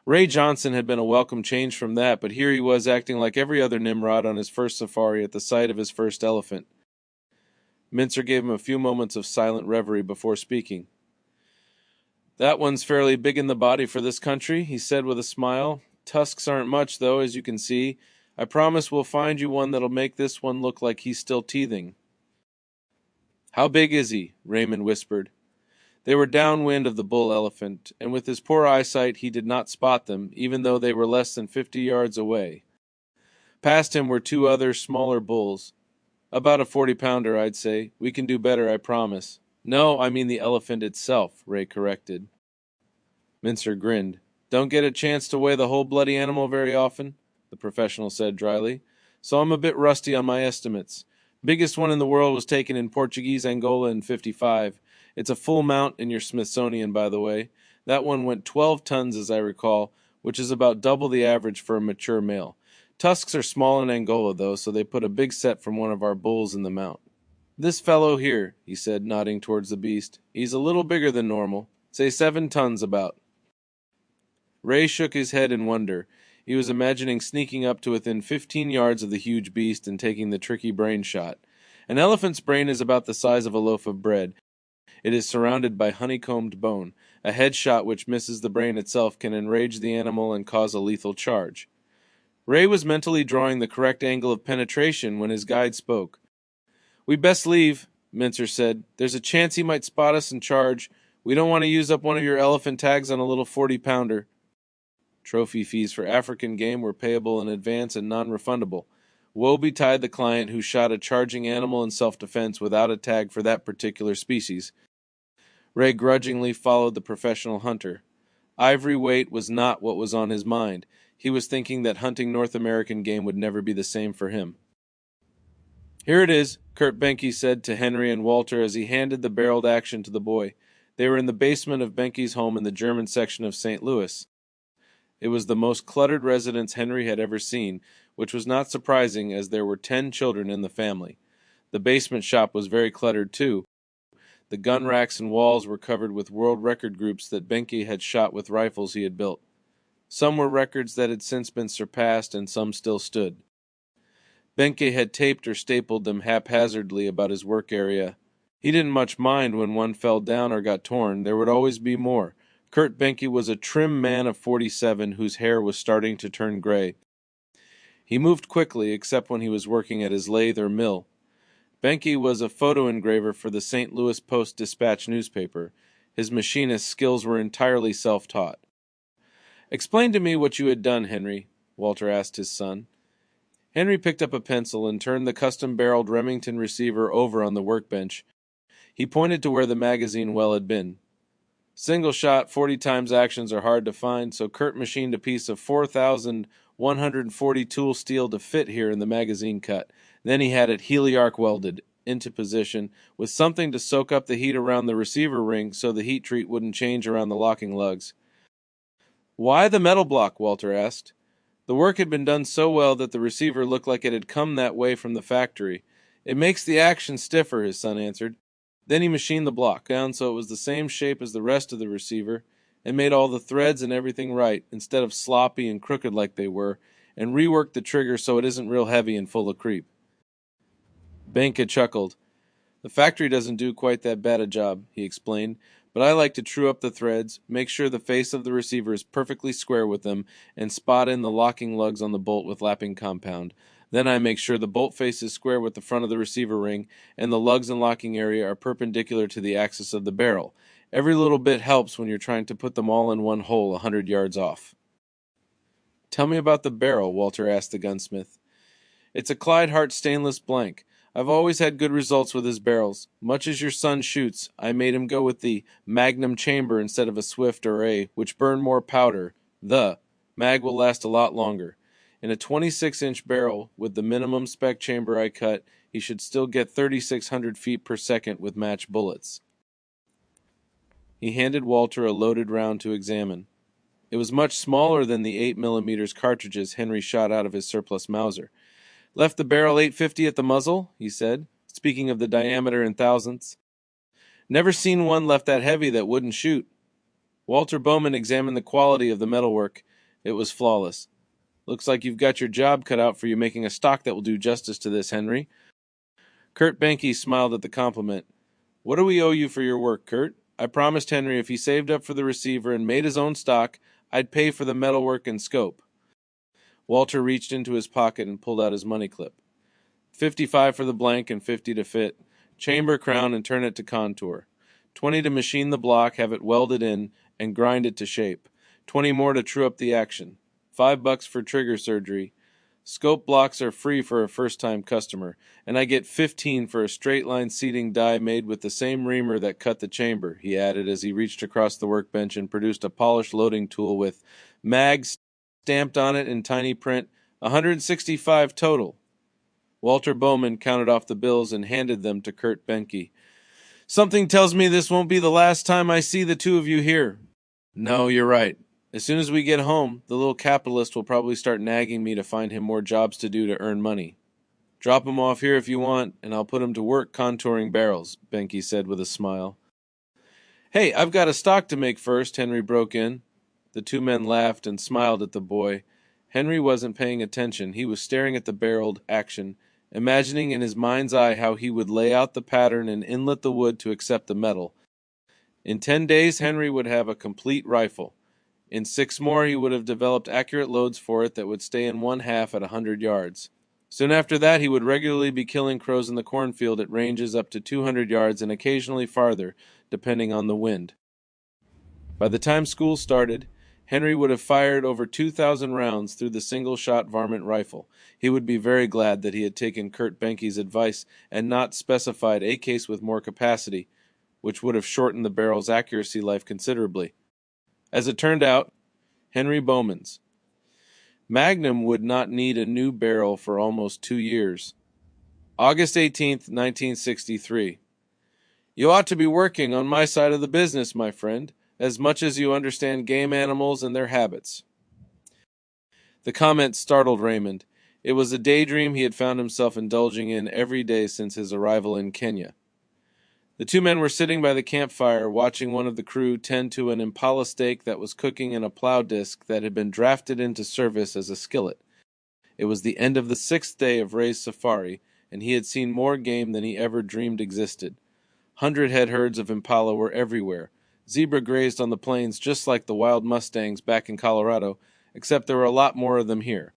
Ray Johnson had been a welcome change from that, but here he was acting like every other Nimrod on his first safari at the sight of his first elephant. Mincer gave him a few moments of silent reverie before speaking. "That one's fairly big in the body for this country," he said with a smile. "Tusks aren't much, though, as you can see. I promise we'll find you one that'll make this one look like he's still teething." "How big is he?" Raymond whispered. They were downwind of the bull elephant, and with his poor eyesight he did not spot them, even though they were less than 50 yards away. Past him were two other smaller bulls. "About a 40-pounder, I'd say. We can do better, I promise." "No, I mean the elephant itself," Ray corrected. Mincer grinned. "Don't get a chance to weigh the whole bloody animal very often," the professional said dryly, "so I'm a bit rusty on my estimates. Biggest one in the world was taken in Portuguese Angola in '55. It's a full mount in your Smithsonian, by the way. That one went 12 tons, as I recall, which is about double the average for a mature male. Tusks are small in Angola, though, so they put a big set from one of our bulls in the mount. This fellow here," he said, nodding towards the beast, "he's a little bigger than normal. Say 7 tons about." Ray shook his head in wonder. He was imagining sneaking up to within 15 yards of the huge beast and taking the tricky brain shot. An elephant's brain is about the size of a loaf of bread. It is surrounded by honeycombed bone. A head shot which misses the brain itself can enrage the animal and cause a lethal charge. Ray was mentally drawing the correct angle of penetration when his guide spoke. "We'd best leave," Mincer said. "There's a chance he might spot us and charge. We don't want to use up one of your elephant tags on a little 40-pounder. Trophy fees for African game were payable in advance and non-refundable. Woe betide the client who shot a charging animal in self-defense without a tag for that particular species. Ray grudgingly followed the professional hunter. Ivory weight was not what was on his mind. He was thinking that hunting North American game would never be the same for him. "Here it is," Kurt Benke said to Henry and Walter as he handed the barreled action to the boy. They were in the basement of Benke's home in the German section of St. Louis. It was the most cluttered residence Henry had ever seen, which was not surprising as there were 10 children in the family. The basement shop was very cluttered too. The gun racks and walls were covered with world record groups that Benke had shot with rifles he had built. Some were records that had since been surpassed and some still stood. Benke had taped or stapled them haphazardly about his work area. He didn't much mind when one fell down or got torn. There would always be more. Kurt Benke was a trim man of 47 whose hair was starting to turn gray. He moved quickly, except when he was working at his lathe or mill. Benke was a photo engraver for the St. Louis Post-Dispatch newspaper. His machinist skills were entirely self-taught. "Explain to me what you had done, Henry," Walter asked his son. Henry picked up a pencil and turned the custom-barreled Remington receiver over on the workbench. He pointed to where the magazine well had been. "Single shot 40 times actions are hard to find, so Kurt machined a piece of 4,140 tool steel to fit here in the magazine cut. Then he had it heliarc welded into position with something to soak up the heat around the receiver ring so the heat treat wouldn't change around the locking lugs." "Why the metal block?" Walter asked. "The work had been done so well that the receiver looked like it had come that way from the factory. It makes the action stiffer," his son answered. Then he machined the block down so it was the same shape as the rest of the receiver, and made all the threads and everything right, instead of sloppy and crooked like they were, and reworked the trigger so it isn't real heavy and full of creep. Benke chuckled. "The factory doesn't do quite that bad a job," he explained, "but I like to true up the threads, make sure the face of the receiver is perfectly square with them, and spot in the locking lugs on the bolt with lapping compound. Then I make sure the bolt face is square with the front of the receiver ring, and the lugs and locking area are perpendicular to the axis of the barrel. Every little bit helps when you're trying to put them all in one hole 100 yards off." "Tell me about the barrel," Walter asked the gunsmith. "It's a Clyde Hart stainless blank. I've always had good results with his barrels. Much as your son shoots, I made him go with the Magnum chamber instead of a Swift or A, which burn more powder. The mag will last a lot longer. In a 26-inch barrel, with the minimum spec chamber I cut, he should still get 3,600 feet per second with matched bullets." He handed Walter a loaded round to examine. It was much smaller than the 8mm cartridges Henry shot out of his surplus Mauser. "Left the barrel 850 at the muzzle," he said, speaking of the diameter in thousandths. "Never seen one left that heavy that wouldn't shoot." Walter Bowman examined the quality of the metalwork. It was flawless. "Looks like you've got your job cut out for you making a stock that will do justice to this, Henry." Kurt Benke smiled at the compliment. "What do we owe you for your work, Kurt? I promised Henry if he saved up for the receiver and made his own stock, I'd pay for the metalwork and scope." Walter reached into his pocket and pulled out his money clip. 55 for the blank and 50 to fit. Chamber, crown, and turn it to contour. 20 to machine the block, have it welded in, and grind it to shape. 20 more to true up the action. $5 for trigger surgery. Scope blocks are free for a first-time customer, and I get 15 for a straight-line seating die made with the same reamer that cut the chamber, he added as he reached across the workbench and produced a polished loading tool with "Mag" stamped on it in tiny print, 165 total. Walter Bowman counted off the bills and handed them to Kurt Benke. "Something tells me this won't be the last time I see the two of you here." "No, you're right. As soon as we get home, the little capitalist will probably start nagging me to find him more jobs to do to earn money. Drop him off here if you want, and I'll put him to work contouring barrels," Benke said with a smile. "Hey, I've got a stock to make first," Henry broke in. The two men laughed and smiled at the boy. Henry wasn't paying attention. He was staring at the barreled action, imagining in his mind's eye how he would lay out the pattern and inlet the wood to accept the metal. In 10 days, Henry would have a complete rifle. In 6 more, he would have developed accurate loads for it that would stay in 1/2 at 100 yards. Soon after that, he would regularly be killing crows in the cornfield at ranges up to 200 yards and occasionally farther, depending on the wind. By the time school started, Henry would have fired over 2,000 rounds through the single-shot varmint rifle. He would be very glad that he had taken Kurt Benke's advice and not specified a case with more capacity, which would have shortened the barrel's accuracy life considerably. As it turned out, Henry Bowman's. Magnum would not need a new barrel for almost 2 years. August 18th, 1963. "You ought to be working on my side of the business, my friend, as much as you understand game animals and their habits." The comment startled Raymond. It was a daydream he had found himself indulging in every day since his arrival in Kenya. The two men were sitting by the campfire, watching one of the crew tend to an impala steak that was cooking in a plow disc that had been drafted into service as a skillet. It was the end of the 6th day of Ray's safari, and he had seen more game than he ever dreamed existed. 100-head herds of impala were everywhere. Zebra grazed on the plains just like the wild mustangs back in Colorado, except there were a lot more of them here.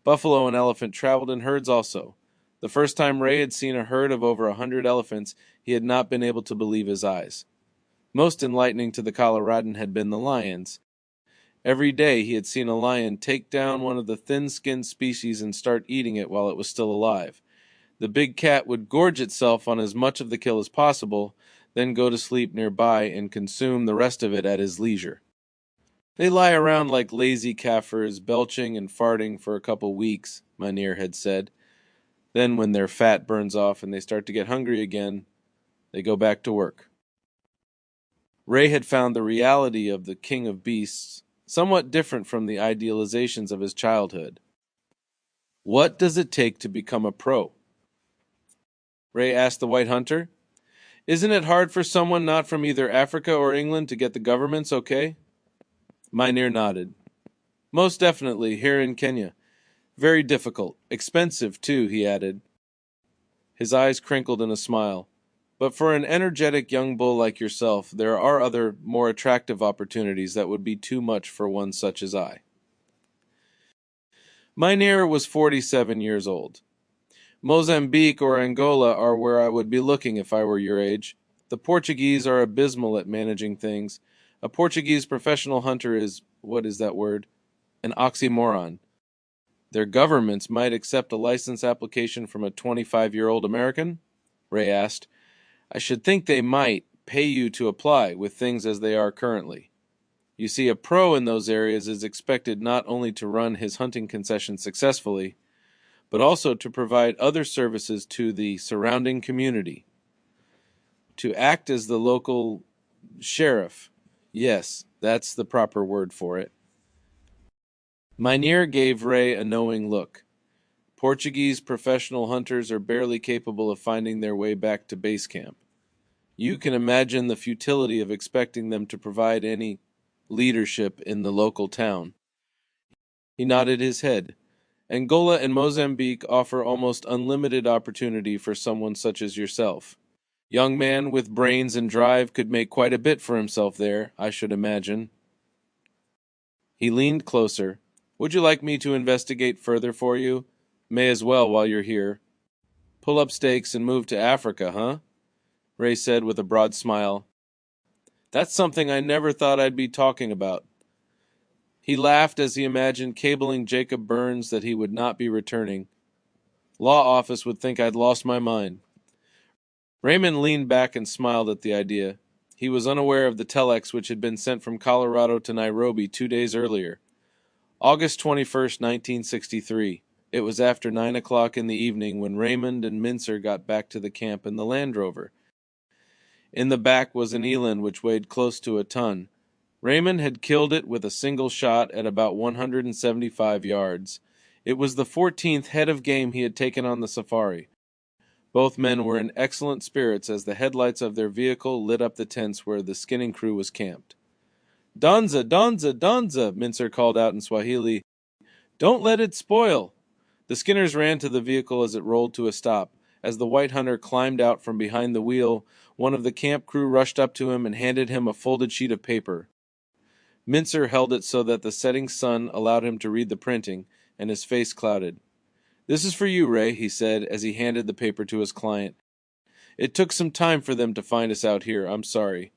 Buffalo and elephant traveled in herds also. The first time Ray had seen a herd of over 100 elephants, he had not been able to believe his eyes. Most enlightening to the Coloradan had been the lions. Every day he had seen a lion take down one of the thin-skinned species and start eating it while it was still alive. The big cat would gorge itself on as much of the kill as possible, then go to sleep nearby and consume the rest of it at his leisure. "They lie around like lazy Kaffirs, belching and farting for a couple weeks," Mynheer had said. "Then when their fat burns off and they start to get hungry again, they go back to work." Ray had found the reality of the king of beasts somewhat different from the idealizations of his childhood. "What does it take to become a pro?" Ray asked the white hunter. "Isn't it hard for someone not from either Africa or England to get the government's okay?" Mynheer nodded. "Most definitely, here in Kenya. Very difficult. Expensive, too," he added. His eyes crinkled in a smile. "But for an energetic young bull like yourself, there are other, more attractive opportunities that would be too much for one such as I." Mynheer was 47 years old. "Mozambique or Angola are where I would be looking if I were your age. The Portuguese are abysmal at managing things. A Portuguese professional hunter is, what is that word? An oxymoron. Their governments might accept a license application from a 25-year-old American?" Ray asked. "I should think they might pay you to apply, with things as they are currently. You see, a pro in those areas is expected not only to run his hunting concession successfully, but also to provide other services to the surrounding community. To act as the local sheriff. Yes, that's the proper word for it. Mynheer gave Ray a knowing look. Portuguese professional hunters are barely capable of finding their way back to base camp. You can imagine the futility of expecting them to provide any leadership in the local town. He nodded his head. Angola and Mozambique offer almost unlimited opportunity for someone such as yourself. Young man with brains and drive could make quite a bit for himself there, I should imagine. He leaned closer. Would you like me to investigate further for you? May as well while you're here. Pull up stakes and move to Africa, huh? Ray said with a broad smile. That's something I never thought I'd be talking about. He laughed as he imagined cabling Jacob Burns that he would not be returning. Law office would think I'd lost my mind. Raymond leaned back and smiled at the idea. He was unaware of the telex which had been sent from Colorado to Nairobi 2 days earlier. August 21st, 1963. It was after 9 o'clock in the evening when Raymond and Mincer got back to the camp in the Land Rover. In the back was an eland which weighed close to a ton. Raymond had killed it with a single shot at about 175 yards. It was the 14th head of game he had taken on the safari. Both men were in excellent spirits as the headlights of their vehicle lit up the tents where the skinning crew was camped. "Donza, Donza, Donza," Mincer called out in Swahili. "Don't let it spoil." The Skinners ran to the vehicle as it rolled to a stop. As the white hunter climbed out from behind the wheel, one of the camp crew rushed up to him and handed him a folded sheet of paper. Mincer held it so that the setting sun allowed him to read the printing, and his face clouded. "This is for you, Ray," he said as he handed the paper to his client. "It took some time for them to find us out here. I'm sorry."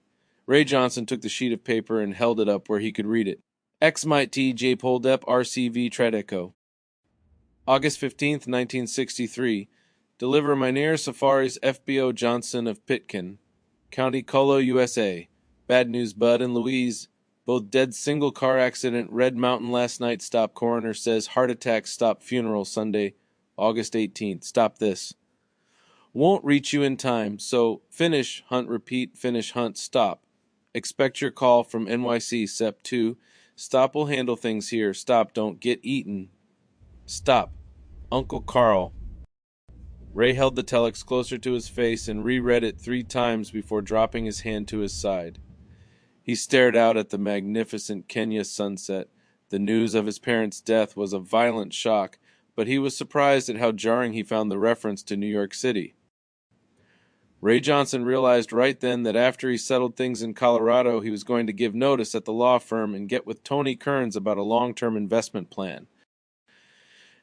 Ray Johnson took the sheet of paper and held it up where he could read it. Ex might J. Poldep RCV Tradeco. August 15th, 1963. Deliver Mynheer Safaris FBO Johnson of Pitkin, County Colo, USA. Bad news, Bud and Louise. Both dead single car accident, Red Mountain last night. Stop coroner says heart attack. Stop funeral Sunday, August 18th. Stop this. Won't reach you in time, so finish, hunt, repeat, finish, hunt, stop. Expect your call from NYC, Sep 2. Stop will handle things here. Stop, don't get eaten. Stop. Uncle Carl. Ray held the telex closer to his face and reread it 3 times before dropping his hand to his side. He stared out at the magnificent Kenya sunset. The news of his parents' death was a violent shock, but he was surprised at how jarring he found the reference to New York City. Ray Johnson realized right then that after he settled things in Colorado, he was going to give notice at the law firm and get with Tony Kearns about a long-term investment plan.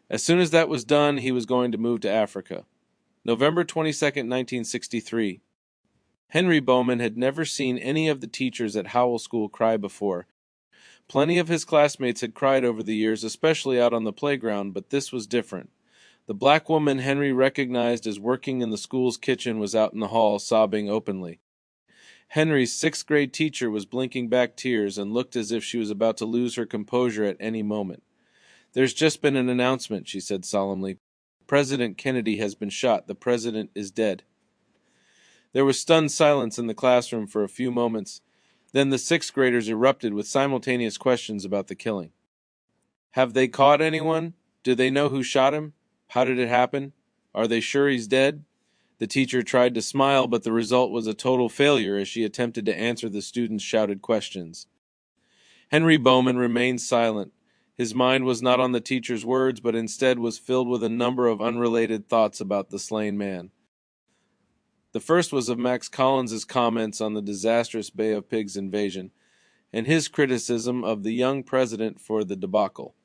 As soon as that was done, he was going to move to Africa. November 22nd, 1963. Henry Bowman had never seen any of the teachers at Howell School cry before. Plenty of his classmates had cried over the years, especially out on the playground, but this was different. The black woman Henry recognized as working in the school's kitchen was out in the hall, sobbing openly. Henry's 6th grade teacher was blinking back tears and looked as if she was about to lose her composure at any moment. "There's just been an announcement," she said solemnly. "President Kennedy has been shot. The president is dead." There was stunned silence in the classroom for a few moments. Then the 6th graders erupted with simultaneous questions about the killing. "Have they caught anyone? Do they know who shot him? How did it happen? Are they sure he's dead?" The teacher tried to smile, but the result was a total failure as she attempted to answer the students' shouted questions. Henry Bowman remained silent. His mind was not on the teacher's words, but instead was filled with a number of unrelated thoughts about the slain man. The first was of Max Collins's comments on the disastrous Bay of Pigs invasion, and his criticism of the young president for the debacle.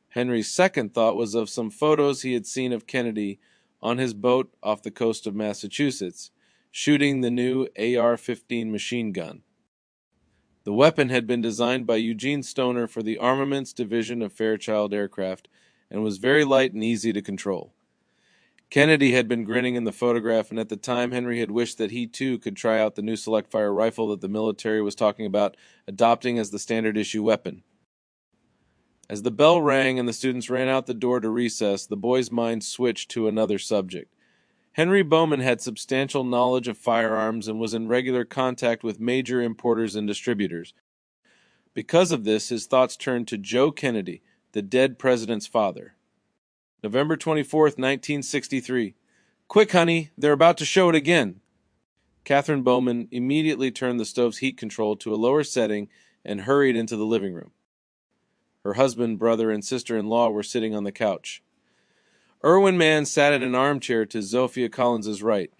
Henry's second thought was of some photos he had seen of Kennedy on his boat off the coast of Massachusetts, shooting the new AR-15 machine gun. The weapon had been designed by Eugene Stoner for the Armaments Division of Fairchild Aircraft and was very light and easy to control. Kennedy had been grinning in the photograph, and at the time Henry had wished that he too could try out the new select-fire rifle that the military was talking about adopting as the standard issue weapon. As the bell rang and the students ran out the door to recess, the boy's mind switched to another subject. Henry Bowman had substantial knowledge of firearms and was in regular contact with major importers and distributors. Because of this, his thoughts turned to Joe Kennedy, The Dead President's Father. November 24th, 1963. Quick, honey, they're about to show it again. Catherine Bowman immediately turned the stove's heat control to a lower setting and hurried into the living room. Her husband, brother, and sister-in-law were sitting on the couch. Irwin Mann sat at an armchair to Zofia Collins's right.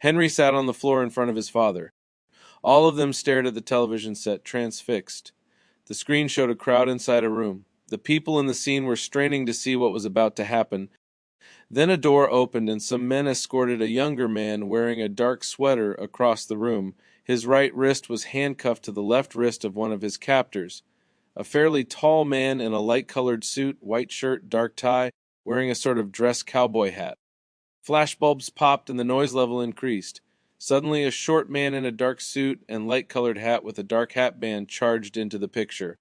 Henry sat on the floor in front of his father. All of them stared at the television set, transfixed. The screen showed a crowd inside a room. The people in the scene were straining to see what was about to happen. Then a door opened and some men escorted a younger man wearing a dark sweater across the room. His right wrist was handcuffed to the left wrist of one of his captors. A fairly tall man in a light-colored suit, white shirt, dark tie, wearing a sort of dress cowboy hat. Flashbulbs popped and the noise level increased. Suddenly a short man in a dark suit and light-colored hat with a dark hat band charged into the picture.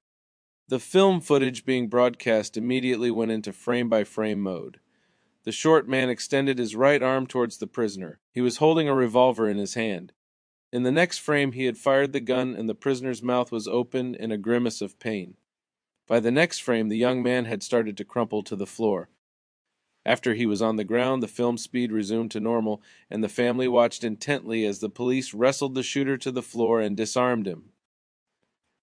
The film footage being broadcast immediately went into frame-by-frame mode. The short man extended his right arm towards the prisoner. He was holding a revolver in his hand. In the next frame he had fired the gun and the prisoner's mouth was open in a grimace of pain. By the next frame the young man had started to crumple to the floor. After he was on the ground, the film speed resumed to normal, and the family watched intently as the police wrestled the shooter to the floor and disarmed him.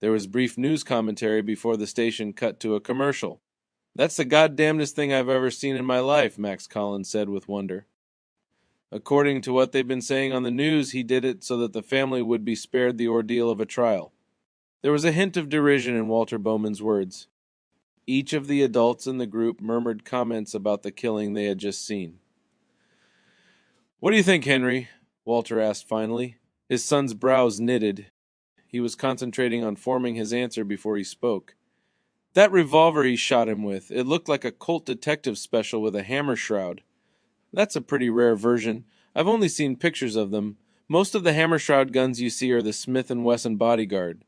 There was brief news commentary before the station cut to a commercial. "That's the goddamnedest thing I've ever seen in my life," Max Collins said with wonder. According to what they've been saying on the news, he did it so that the family would be spared the ordeal of a trial. There was a hint of derision in Walter Bowman's words. Each of the adults in the group murmured comments about the killing they had just seen. "What do you think, Henry?" Walter asked finally. His son's brows knitted. He was concentrating on forming his answer before he spoke. "That revolver he shot him with, it looked like a Colt detective special with a hammer shroud. That's a pretty rare version. I've only seen pictures of them. Most of the hammer shroud guns you see are the Smith & Wesson Bodyguard."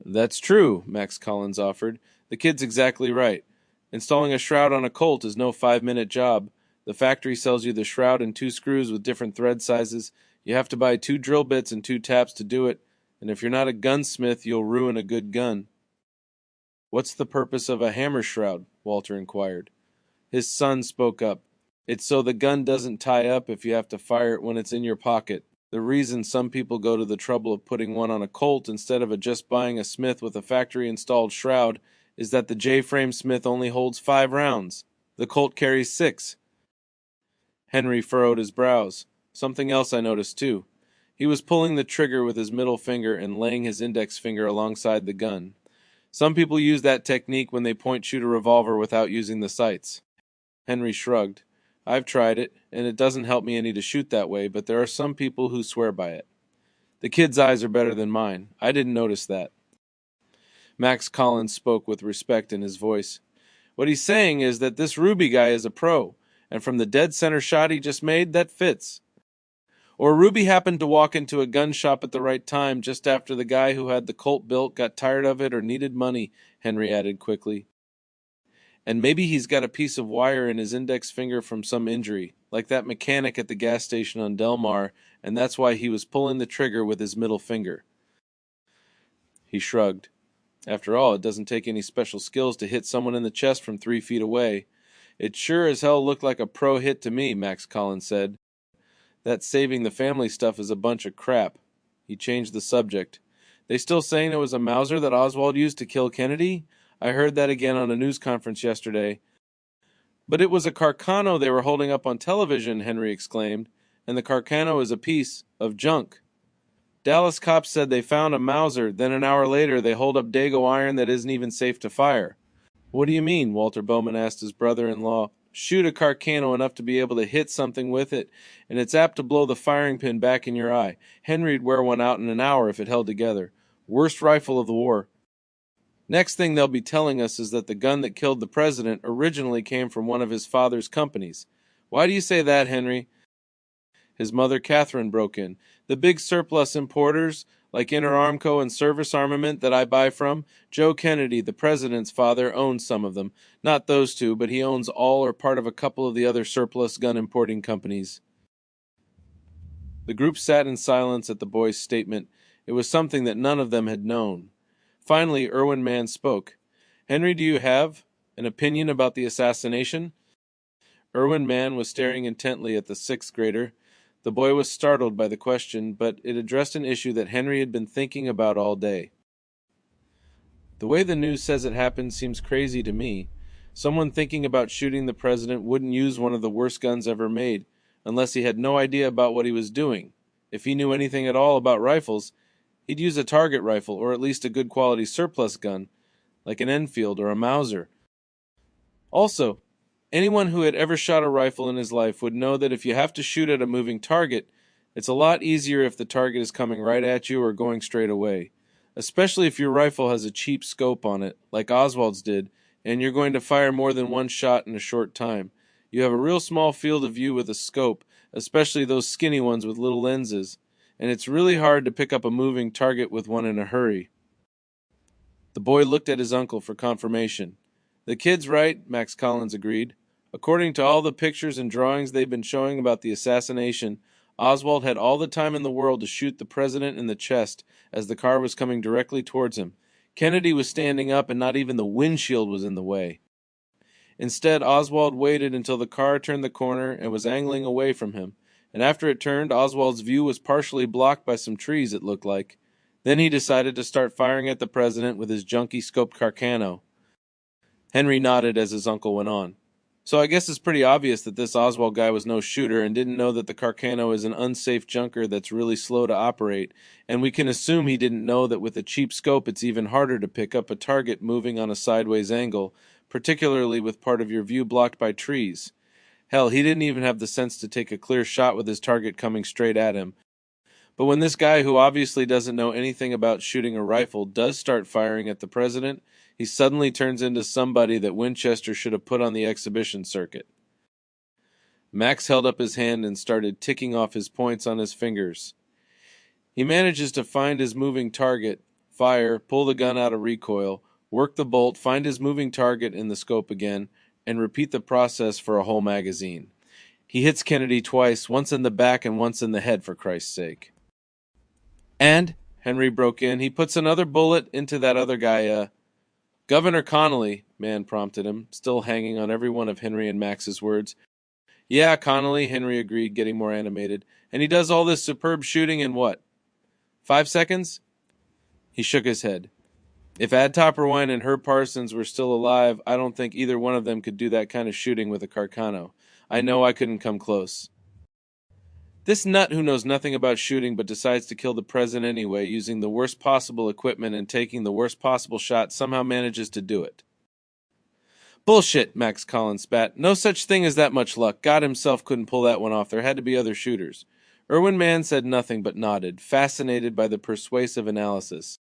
"That's true," Max Collins offered. "The kid's exactly right. Installing a shroud on a Colt is no 5-minute job. The factory sells you the shroud and 2 screws with different thread sizes. You have to buy 2 drill bits and 2 taps to do it, and if you're not a gunsmith, you'll ruin a good gun." "What's the purpose of a hammer shroud?" Walter inquired. His son spoke up. "It's so the gun doesn't tie up if you have to fire it when it's in your pocket. The reason some people go to the trouble of putting one on a Colt instead of just buying a Smith with a factory-installed shroud is that the J-frame Smith only holds 5 rounds. The Colt carries 6. Henry furrowed his brows. "Something else I noticed, too. He was pulling the trigger with his middle finger and laying his index finger alongside the gun. Some people use that technique when they point-shoot a revolver without using the sights." Henry shrugged. "I've tried it, and it doesn't help me any to shoot that way, but there are some people who swear by it. The kid's eyes are better than mine. I didn't notice that." Max Collins spoke with respect in his voice. "What he's saying is that this Ruby guy is a pro, and from the dead center shot he just made, that fits. Or Ruby happened to walk into a gun shop at the right time just after the guy who had the Colt built got tired of it or needed money," Henry added quickly. "And maybe he's got a piece of wire in his index finger from some injury, like that mechanic at the gas station on Del Mar, and that's why he was pulling the trigger with his middle finger." He shrugged. "After all, it doesn't take any special skills to hit someone in the chest from 3 feet away. It sure as hell looked like a pro hit to me," Max Collins said. "That saving the family stuff is a bunch of crap." He changed the subject. "They still saying it was a Mauser that Oswald used to kill Kennedy? I heard that again on a news conference yesterday." "But it was a Carcano they were holding up on television," Henry exclaimed, "and the Carcano is a piece of junk. Dallas cops said they found a Mauser, then an hour later they hold up Dago iron that isn't even safe to fire." "What do you mean?" Walter Bowman asked his brother-in-law. "Shoot a Carcano enough to be able to hit something with it, and it's apt to blow the firing pin back in your eye. Henry'd wear one out in an hour if it held together. Worst rifle of the war. Next thing they'll be telling us is that the gun that killed the president originally came from one of his father's companies. Why do you say that, Henry?" His mother Catherine broke in. "The big surplus importers, like Interarmco and Service Armament that I buy from, Joe Kennedy, the president's father, owns some of them. Not those two, but he owns all or part of a couple of the other surplus gun importing companies." The group sat in silence at the boy's statement. It was something that none of them had known. Finally, Irwin Mann spoke. Henry, do you have an opinion about the assassination? Irwin Mann was staring intently at the sixth grader. The boy was startled by the question, but it addressed an issue that Henry had been thinking about all day. The way the news says it happened seems crazy to me. Someone thinking about shooting the president wouldn't use one of the worst guns ever made, unless he had no idea about what he was doing. If he knew anything at all about rifles, he'd use a target rifle or at least a good quality surplus gun, like an Enfield or a Mauser. Also, anyone who had ever shot a rifle in his life would know that if you have to shoot at a moving target, it's a lot easier if the target is coming right at you or going straight away, especially if your rifle has a cheap scope on it, like Oswald's did, and you're going to fire more than one shot in a short time. You have a real small field of view with a scope, especially those skinny ones with little lenses, and it's really hard to pick up a moving target with one in a hurry. The boy looked at his uncle for confirmation. The kid's right, Max Collins agreed. According to all the pictures and drawings they've been showing about the assassination, Oswald had all the time in the world to shoot the president in the chest as the car was coming directly towards him. Kennedy was standing up and not even the windshield was in the way. Instead, Oswald waited until the car turned the corner and was angling away from him, and after it turned, Oswald's view was partially blocked by some trees, it looked like. Then he decided to start firing at the president with his junky scoped Carcano. Henry nodded as his uncle went on. So I guess it's pretty obvious that this Oswald guy was no shooter and didn't know that the Carcano is an unsafe junker that's really slow to operate, and we can assume he didn't know that with a cheap scope it's even harder to pick up a target moving on a sideways angle, particularly with part of your view blocked by trees. Hell, he didn't even have the sense to take a clear shot with his target coming straight at him. But when this guy, who obviously doesn't know anything about shooting a rifle, does start firing at the president, he suddenly turns into somebody that Winchester should have put on the exhibition circuit. Max held up his hand and started ticking off his points on his fingers. He manages to find his moving target, fire, pull the gun out of recoil, work the bolt, find his moving target in the scope again, and repeat the process for a whole magazine. He hits Kennedy twice, once in the back and once in the head, for Christ's sake. And, Henry broke in, he puts another bullet into that other guy, Governor Connolly, Mann prompted him, still hanging on every one of Henry and Max's words. Yeah, Connolly, Henry agreed, getting more animated. And he does all this superb shooting in what? 5 seconds? He shook his head. If Ad Topperwine and Herb Parsons were still alive, I don't think either one of them could do that kind of shooting with a Carcano. I know I couldn't come close. This nut who knows nothing about shooting but decides to kill the president anyway, using the worst possible equipment and taking the worst possible shot, somehow manages to do it. Bullshit, Max Collins spat. No such thing as that much luck. God himself couldn't pull that one off. There had to be other shooters. Irwin Mann said nothing but nodded, fascinated by the persuasive analysis.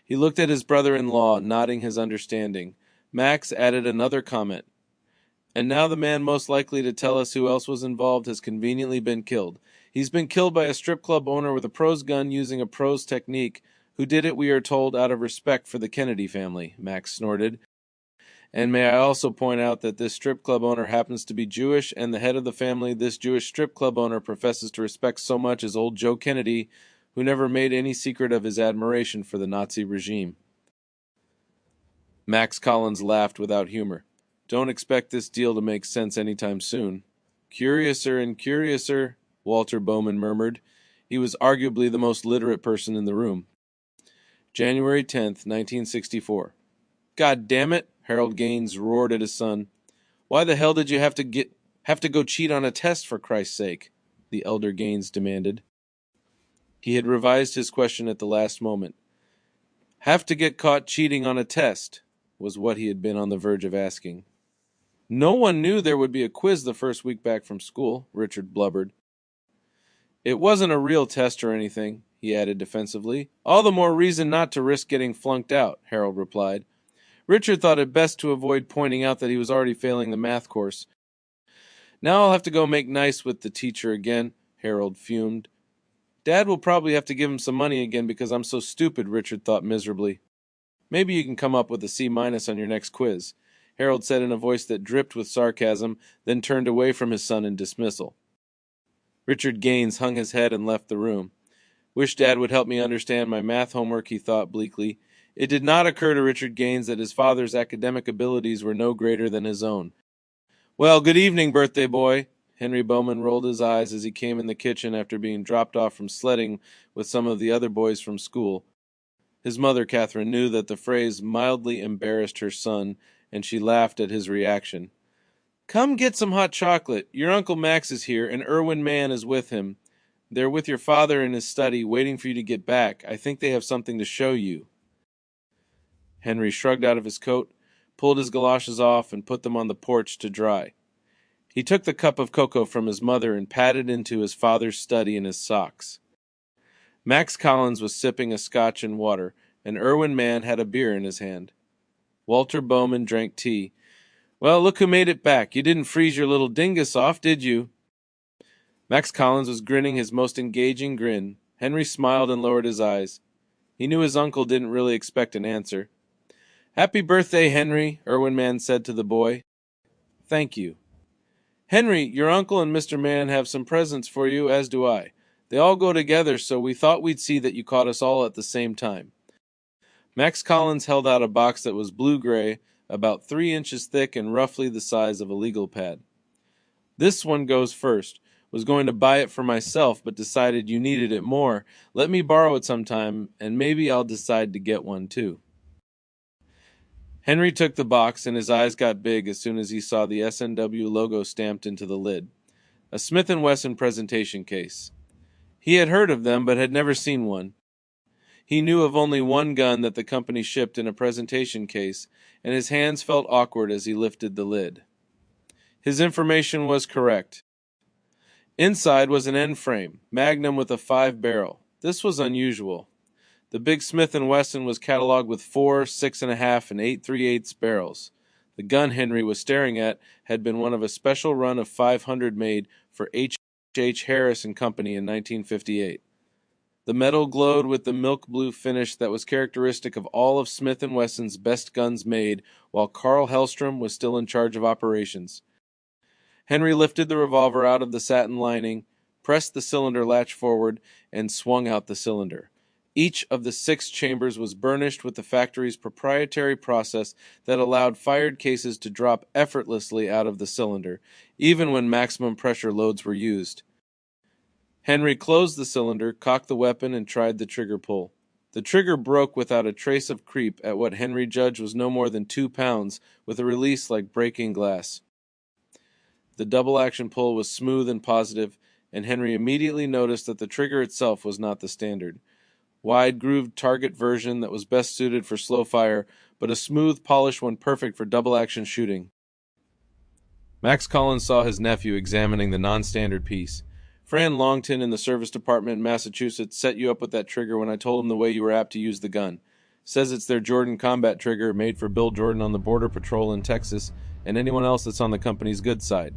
He looked at his brother-in-law, nodding his understanding. Max added another comment. And now the man most likely to tell us who else was involved has conveniently been killed. He's been killed by a strip club owner with a pro's gun using a pro's technique, who did it, we are told, out of respect for the Kennedy family, Max snorted. And may I also point out that this strip club owner happens to be Jewish, and the head of the family this Jewish strip club owner professes to respect so much as old Joe Kennedy, who never made any secret of his admiration for the Nazi regime. Max Collins laughed without humor. Don't expect this deal to make sense anytime soon. Curiouser and curiouser, Walter Bowman murmured. He was arguably the most literate person in the room. January 10th, 1964. God damn it, Harold Gaines roared at his son. Why the hell did you have to go cheat on a test, for Christ's sake? The elder Gaines demanded. He had revised his question at the last moment. Have to get caught cheating on a test, was what he had been on the verge of asking. No one knew there would be a quiz the first week back from school, Richard blubbered. It wasn't a real test or anything, he added defensively. All the more reason not to risk getting flunked out, Harold replied. Richard thought it best to avoid pointing out that he was already failing the math course. Now I'll have to go make nice with the teacher again, Harold fumed. Dad will probably have to give him some money again because I'm so stupid, Richard thought miserably. Maybe you can come up with a C- on your next quiz, Harold said in a voice that dripped with sarcasm, then turned away from his son in dismissal. Richard Gaines hung his head and left the room. Wish Dad would help me understand my math homework, he thought bleakly. It did not occur to Richard Gaines that his father's academic abilities were no greater than his own. "Well, good evening, birthday boy." Henry Bowman rolled his eyes as he came in the kitchen after being dropped off from sledding with some of the other boys from school. His mother, Catherine, knew that the phrase mildly embarrassed her son, and she laughed at his reaction. "Come get some hot chocolate. Your Uncle Max is here, and Irwin Mann is with him. They're with your father in his study, waiting for you to get back. I think they have something to show you." Henry shrugged out of his coat, pulled his galoshes off, and put them on the porch to dry. He took the cup of cocoa from his mother and patted into his father's study in his socks. Max Collins was sipping a scotch and water, and Irwin Mann had a beer in his hand. Walter Bowman drank tea. "Well, look who made it back. You didn't freeze your little dingus off, did you?" Max Collins was grinning his most engaging grin. Henry smiled and lowered his eyes. He knew his uncle didn't really expect an answer. "Happy birthday, Henry," Irwin Mann said to the boy. "Thank you." "Henry, your uncle and Mr. Mann have some presents for you, as do I. They all go together, so we thought we'd see that you caught us all at the same time." Max Collins held out a box that was blue-gray, about 3 inches thick and roughly the size of a legal pad. "This one goes first. Was going to buy it for myself, but decided you needed it more. Let me borrow it sometime, and maybe I'll decide to get one too." Henry took the box, and his eyes got big as soon as he saw the S&W logo stamped into the lid. A Smith & Wesson presentation case. He had heard of them, but had never seen one. He knew of only one gun that the company shipped in a presentation case, and his hands felt awkward as he lifted the lid. His information was correct. Inside was an end frame, Magnum with a 5-barrel. This was unusual. The big Smith & Wesson was cataloged with 4, 6.5, and 8 3/8 barrels. The gun Henry was staring at had been one of a special run of 500 made for H. H. Harris and Company in 1958. The metal glowed with the milk blue finish that was characteristic of all of Smith & Wesson's best guns made while Carl Hellstrom was still in charge of operations. Henry lifted the revolver out of the satin lining, pressed the cylinder latch forward, and swung out the cylinder. Each of the 6 chambers was burnished with the factory's proprietary process that allowed fired cases to drop effortlessly out of the cylinder, even when maximum pressure loads were used. Henry closed the cylinder, cocked the weapon, and tried the trigger pull. The trigger broke without a trace of creep at what Henry judged was no more than 2 pounds, with a release like breaking glass. The double-action pull was smooth and positive, and Henry immediately noticed that the trigger itself was not the standard. Wide-grooved target version that was best suited for slow fire, but a smooth, polished one perfect for double-action shooting. Max Collins saw his nephew examining the non-standard piece. "Fran Longton in the service department in Massachusetts set you up with that trigger when I told him the way you were apt to use the gun. Says it's their Jordan combat trigger made for Bill Jordan on the Border Patrol in Texas and anyone else that's on the company's good side."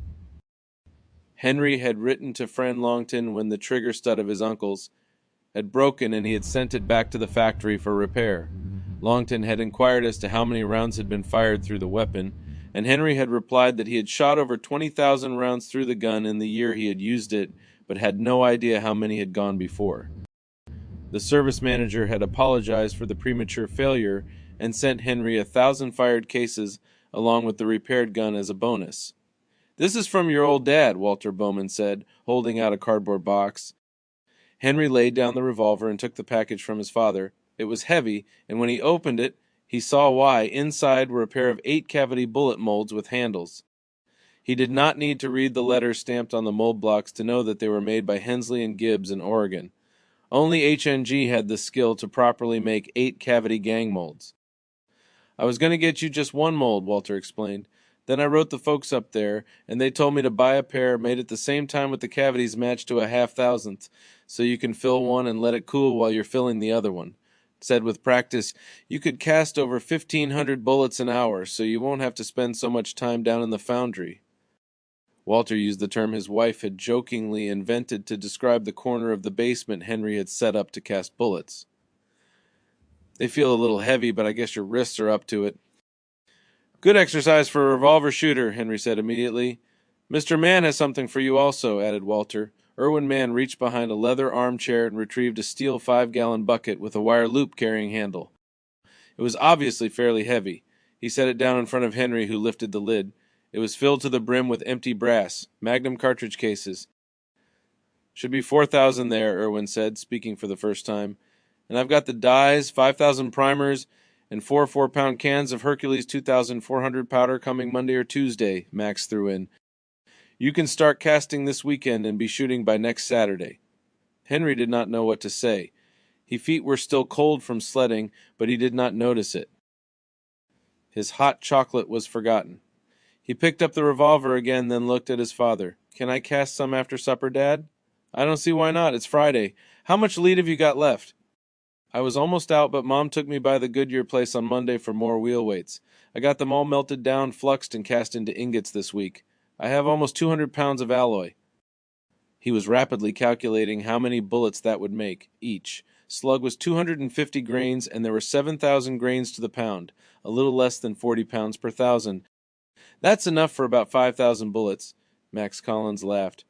Henry had written to Fran Longton when the trigger stud of his uncle's had broken and he had sent it back to the factory for repair. Longton had inquired as to how many rounds had been fired through the weapon, and Henry had replied that he had shot over 20,000 rounds through the gun in the year he had used it, but had no idea how many had gone before. The service manager had apologized for the premature failure and sent Henry 1,000 fired cases along with the repaired gun as a bonus. "This is from your old dad," Walter Bowman said, holding out a cardboard box. Henry laid down the revolver and took the package from his father. It was heavy, and when he opened it, he saw why. Inside were a pair of 8-cavity bullet molds with handles. He did not need to read the letters stamped on the mold blocks to know that they were made by Hensley and Gibbs in Oregon. Only HNG had the skill to properly make 8-cavity gang molds. "I was going to get you just one mold," Walter explained. "Then I wrote the folks up there, and they told me to buy a pair made at the same time with the cavities matched to a 1/2,000th, so you can fill one and let it cool while you're filling the other one. Said with practice, you could cast over 1,500 bullets an hour, so you won't have to spend so much time down in the foundry." Walter used the term his wife had jokingly invented to describe the corner of the basement Henry had set up to cast bullets. "They feel a little heavy, but I guess your wrists are up to it." "Good exercise for a revolver shooter," Henry said immediately. "Mr. Mann has something for you also," added Walter. Irwin Mann reached behind a leather armchair and retrieved a steel 5-gallon bucket with a wire loop carrying handle. It was obviously fairly heavy. He set it down in front of Henry, who lifted the lid. It was filled to the brim with empty brass, Magnum cartridge cases. Should be 4,000 there, Irwin said, speaking for the first time. And I've got the dies, 5,000 primers, and 4 4-pound cans of Hercules 2,400 powder coming Monday or Tuesday, Max threw in. You can start casting this weekend and be shooting by next Saturday. Henry did not know what to say. His feet were still cold from sledding, but he did not notice it. His hot chocolate was forgotten. He picked up the revolver again, then looked at his father. Can I cast some after supper, Dad? I don't see why not. It's Friday. How much lead have you got left? I was almost out, but Mom took me by the Goodyear place on Monday for more wheel weights. I got them all melted down, fluxed, and cast into ingots this week. I have almost 200 pounds of alloy. He was rapidly calculating how many bullets that would make, each. Slug was 250 grains, and there were 7,000 grains to the pound, a little less than 40 pounds per thousand. That's enough for about 5,000 bullets. Max Collins laughed.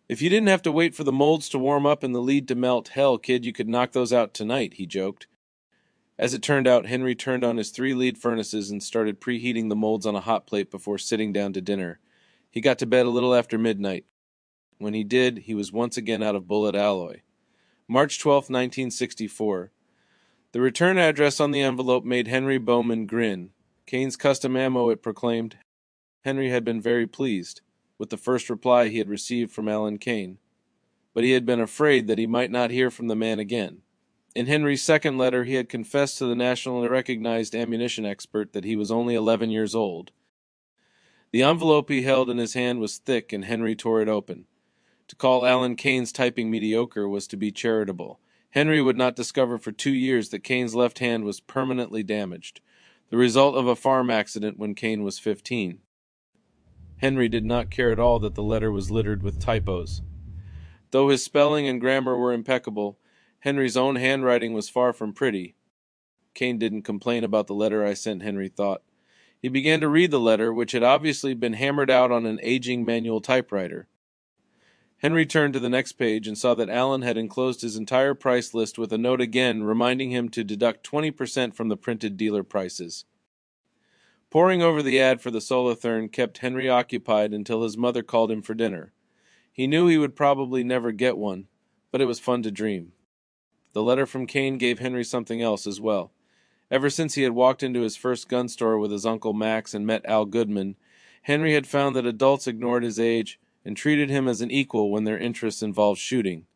If you didn't have to wait for the molds to warm up and the lead to melt, hell, kid, you could knock those out tonight, he joked. As it turned out, Henry turned on his 3 lead furnaces and started preheating the molds on a hot plate before sitting down to dinner. He got to bed a little after midnight. When he did, he was once again out of bullet alloy. March 12, 1964. The return address on the envelope made Henry Bowman grin. Kane's custom ammo, it proclaimed. Henry had been very pleased with the first reply he had received from Alan Kane, but he had been afraid that he might not hear from the man again. In Henry's second letter, he had confessed to the nationally recognized ammunition expert that he was only 11 years old. The envelope he held in his hand was thick, and Henry tore it open. To call Alan Kane's typing mediocre was to be charitable. Henry would not discover for 2 years that Kane's left hand was permanently damaged, the result of a farm accident when Kane was 15. Henry did not care at all that the letter was littered with typos. Though his spelling and grammar were impeccable, Henry's own handwriting was far from pretty. Kane didn't complain about the letter I sent, Henry thought. He began to read the letter, which had obviously been hammered out on an aging manual typewriter. Henry turned to the next page and saw that Alan had enclosed his entire price list with a note again reminding him to deduct 20% from the printed dealer prices. Poring over the ad for the Solothurn kept Henry occupied until his mother called him for dinner. He knew he would probably never get one, but it was fun to dream. The letter from Kane gave Henry something else as well. Ever since he had walked into his first gun store with his Uncle Max and met Al Goodman, Henry had found that adults ignored his age and treated him as an equal when their interests involved shooting.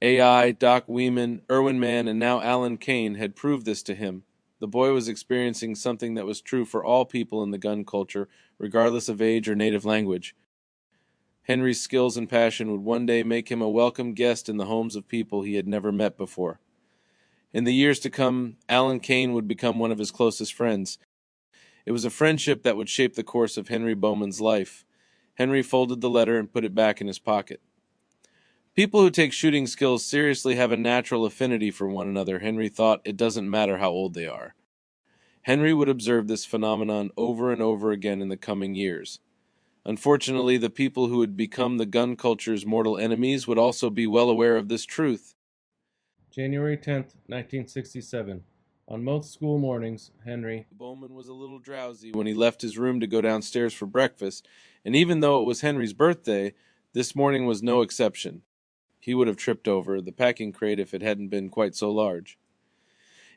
AI, Doc Weeman, Irwin Mann, and now Alan Kane had proved this to him. The boy was experiencing something that was true for all people in the gun culture, regardless of age or native language. Henry's skills and passion would one day make him a welcome guest in the homes of people he had never met before. In the years to come, Alan Kane would become one of his closest friends. It was a friendship that would shape the course of Henry Bowman's life. Henry folded the letter and put it back in his pocket. People who take shooting skills seriously have a natural affinity for one another, Henry thought. It doesn't matter how old they are. Henry would observe this phenomenon over and over again in the coming years. Unfortunately, the people who would become the gun culture's mortal enemies would also be well aware of this truth. January 10th, 1967. On most school mornings, Henry Bowman was a little drowsy when he left his room to go downstairs for breakfast, and even though it was Henry's birthday, this morning was no exception. He would have tripped over the packing crate if it hadn't been quite so large.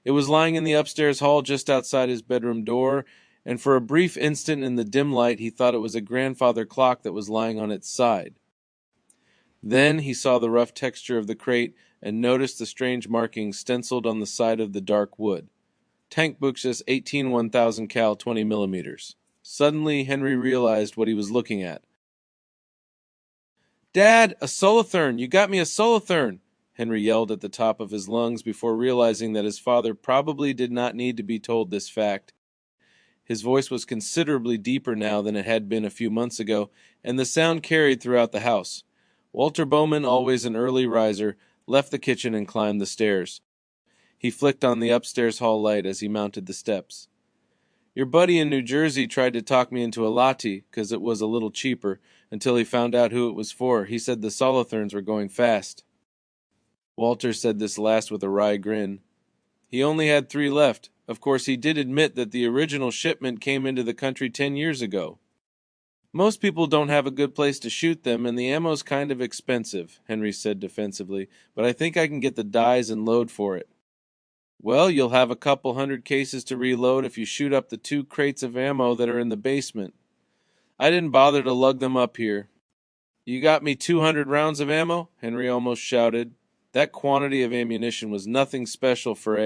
It was lying in the upstairs hall just outside his bedroom door, and for a brief instant in the dim light he thought it was a grandfather clock that was lying on its side. Then he saw the rough texture of the crate and noticed the strange markings stenciled on the side of the dark wood. Tank Buchschuss 18 1000 cal 20 millimeters. Suddenly Henry realized what he was looking at. Dad, a Solothurn! You got me a Solothurn! Henry yelled at the top of his lungs before realizing that his father probably did not need to be told this fact. His voice was considerably deeper now than it had been a few months ago, and the sound carried throughout the house. Walter Bowman, always an early riser, left the kitchen and climbed the stairs. He flicked on the upstairs hall light as he mounted the steps. Your buddy in New Jersey tried to talk me into a Lati, 'cause it was a little cheaper, until he found out who it was for. He said the Solothurns were going fast. Walter said this last with a wry grin. He only had 3 left. Of course, he did admit that the original shipment came into the country 10 years ago. Most people don't have a good place to shoot them, and the ammo's kind of expensive, Henry said defensively, but I think I can get the dies and load for it. Well, you'll have a couple hundred cases to reload if you shoot up the 2 crates of ammo that are in the basement. I didn't bother to lug them up here. You got me 200 rounds of ammo? Henry almost shouted. That quantity of ammunition was nothing special for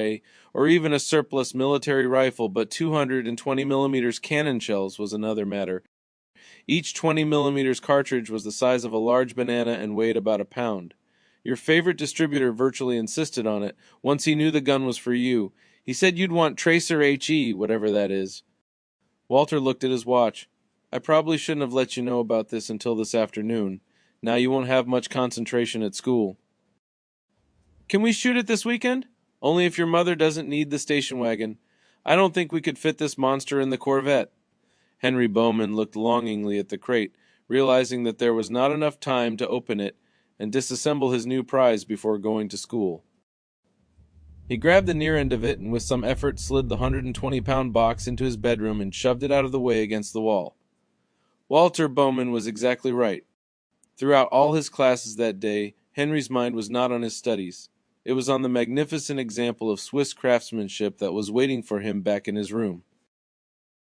or even a surplus military rifle, but 220 millimeters cannon shells was another matter. Each 20 millimeters cartridge was the size of a large banana and weighed about a pound. Your favorite distributor virtually insisted on it, once he knew the gun was for you. He said you'd want Tracer HE, whatever that is. Walter looked at his watch. I probably shouldn't have let you know about this until this afternoon. Now you won't have much concentration at school. Can we shoot it this weekend? Only if your mother doesn't need the station wagon. I don't think we could fit this monster in the Corvette. Henry Bowman looked longingly at the crate, realizing that there was not enough time to open it and disassemble his new prize before going to school. He grabbed the near end of it and with some effort slid the 120-pound box into his bedroom and shoved it out of the way against the wall. Walter Bowman was exactly right. Throughout all his classes that day, Henry's mind was not on his studies. It was on the magnificent example of Swiss craftsmanship that was waiting for him back in his room.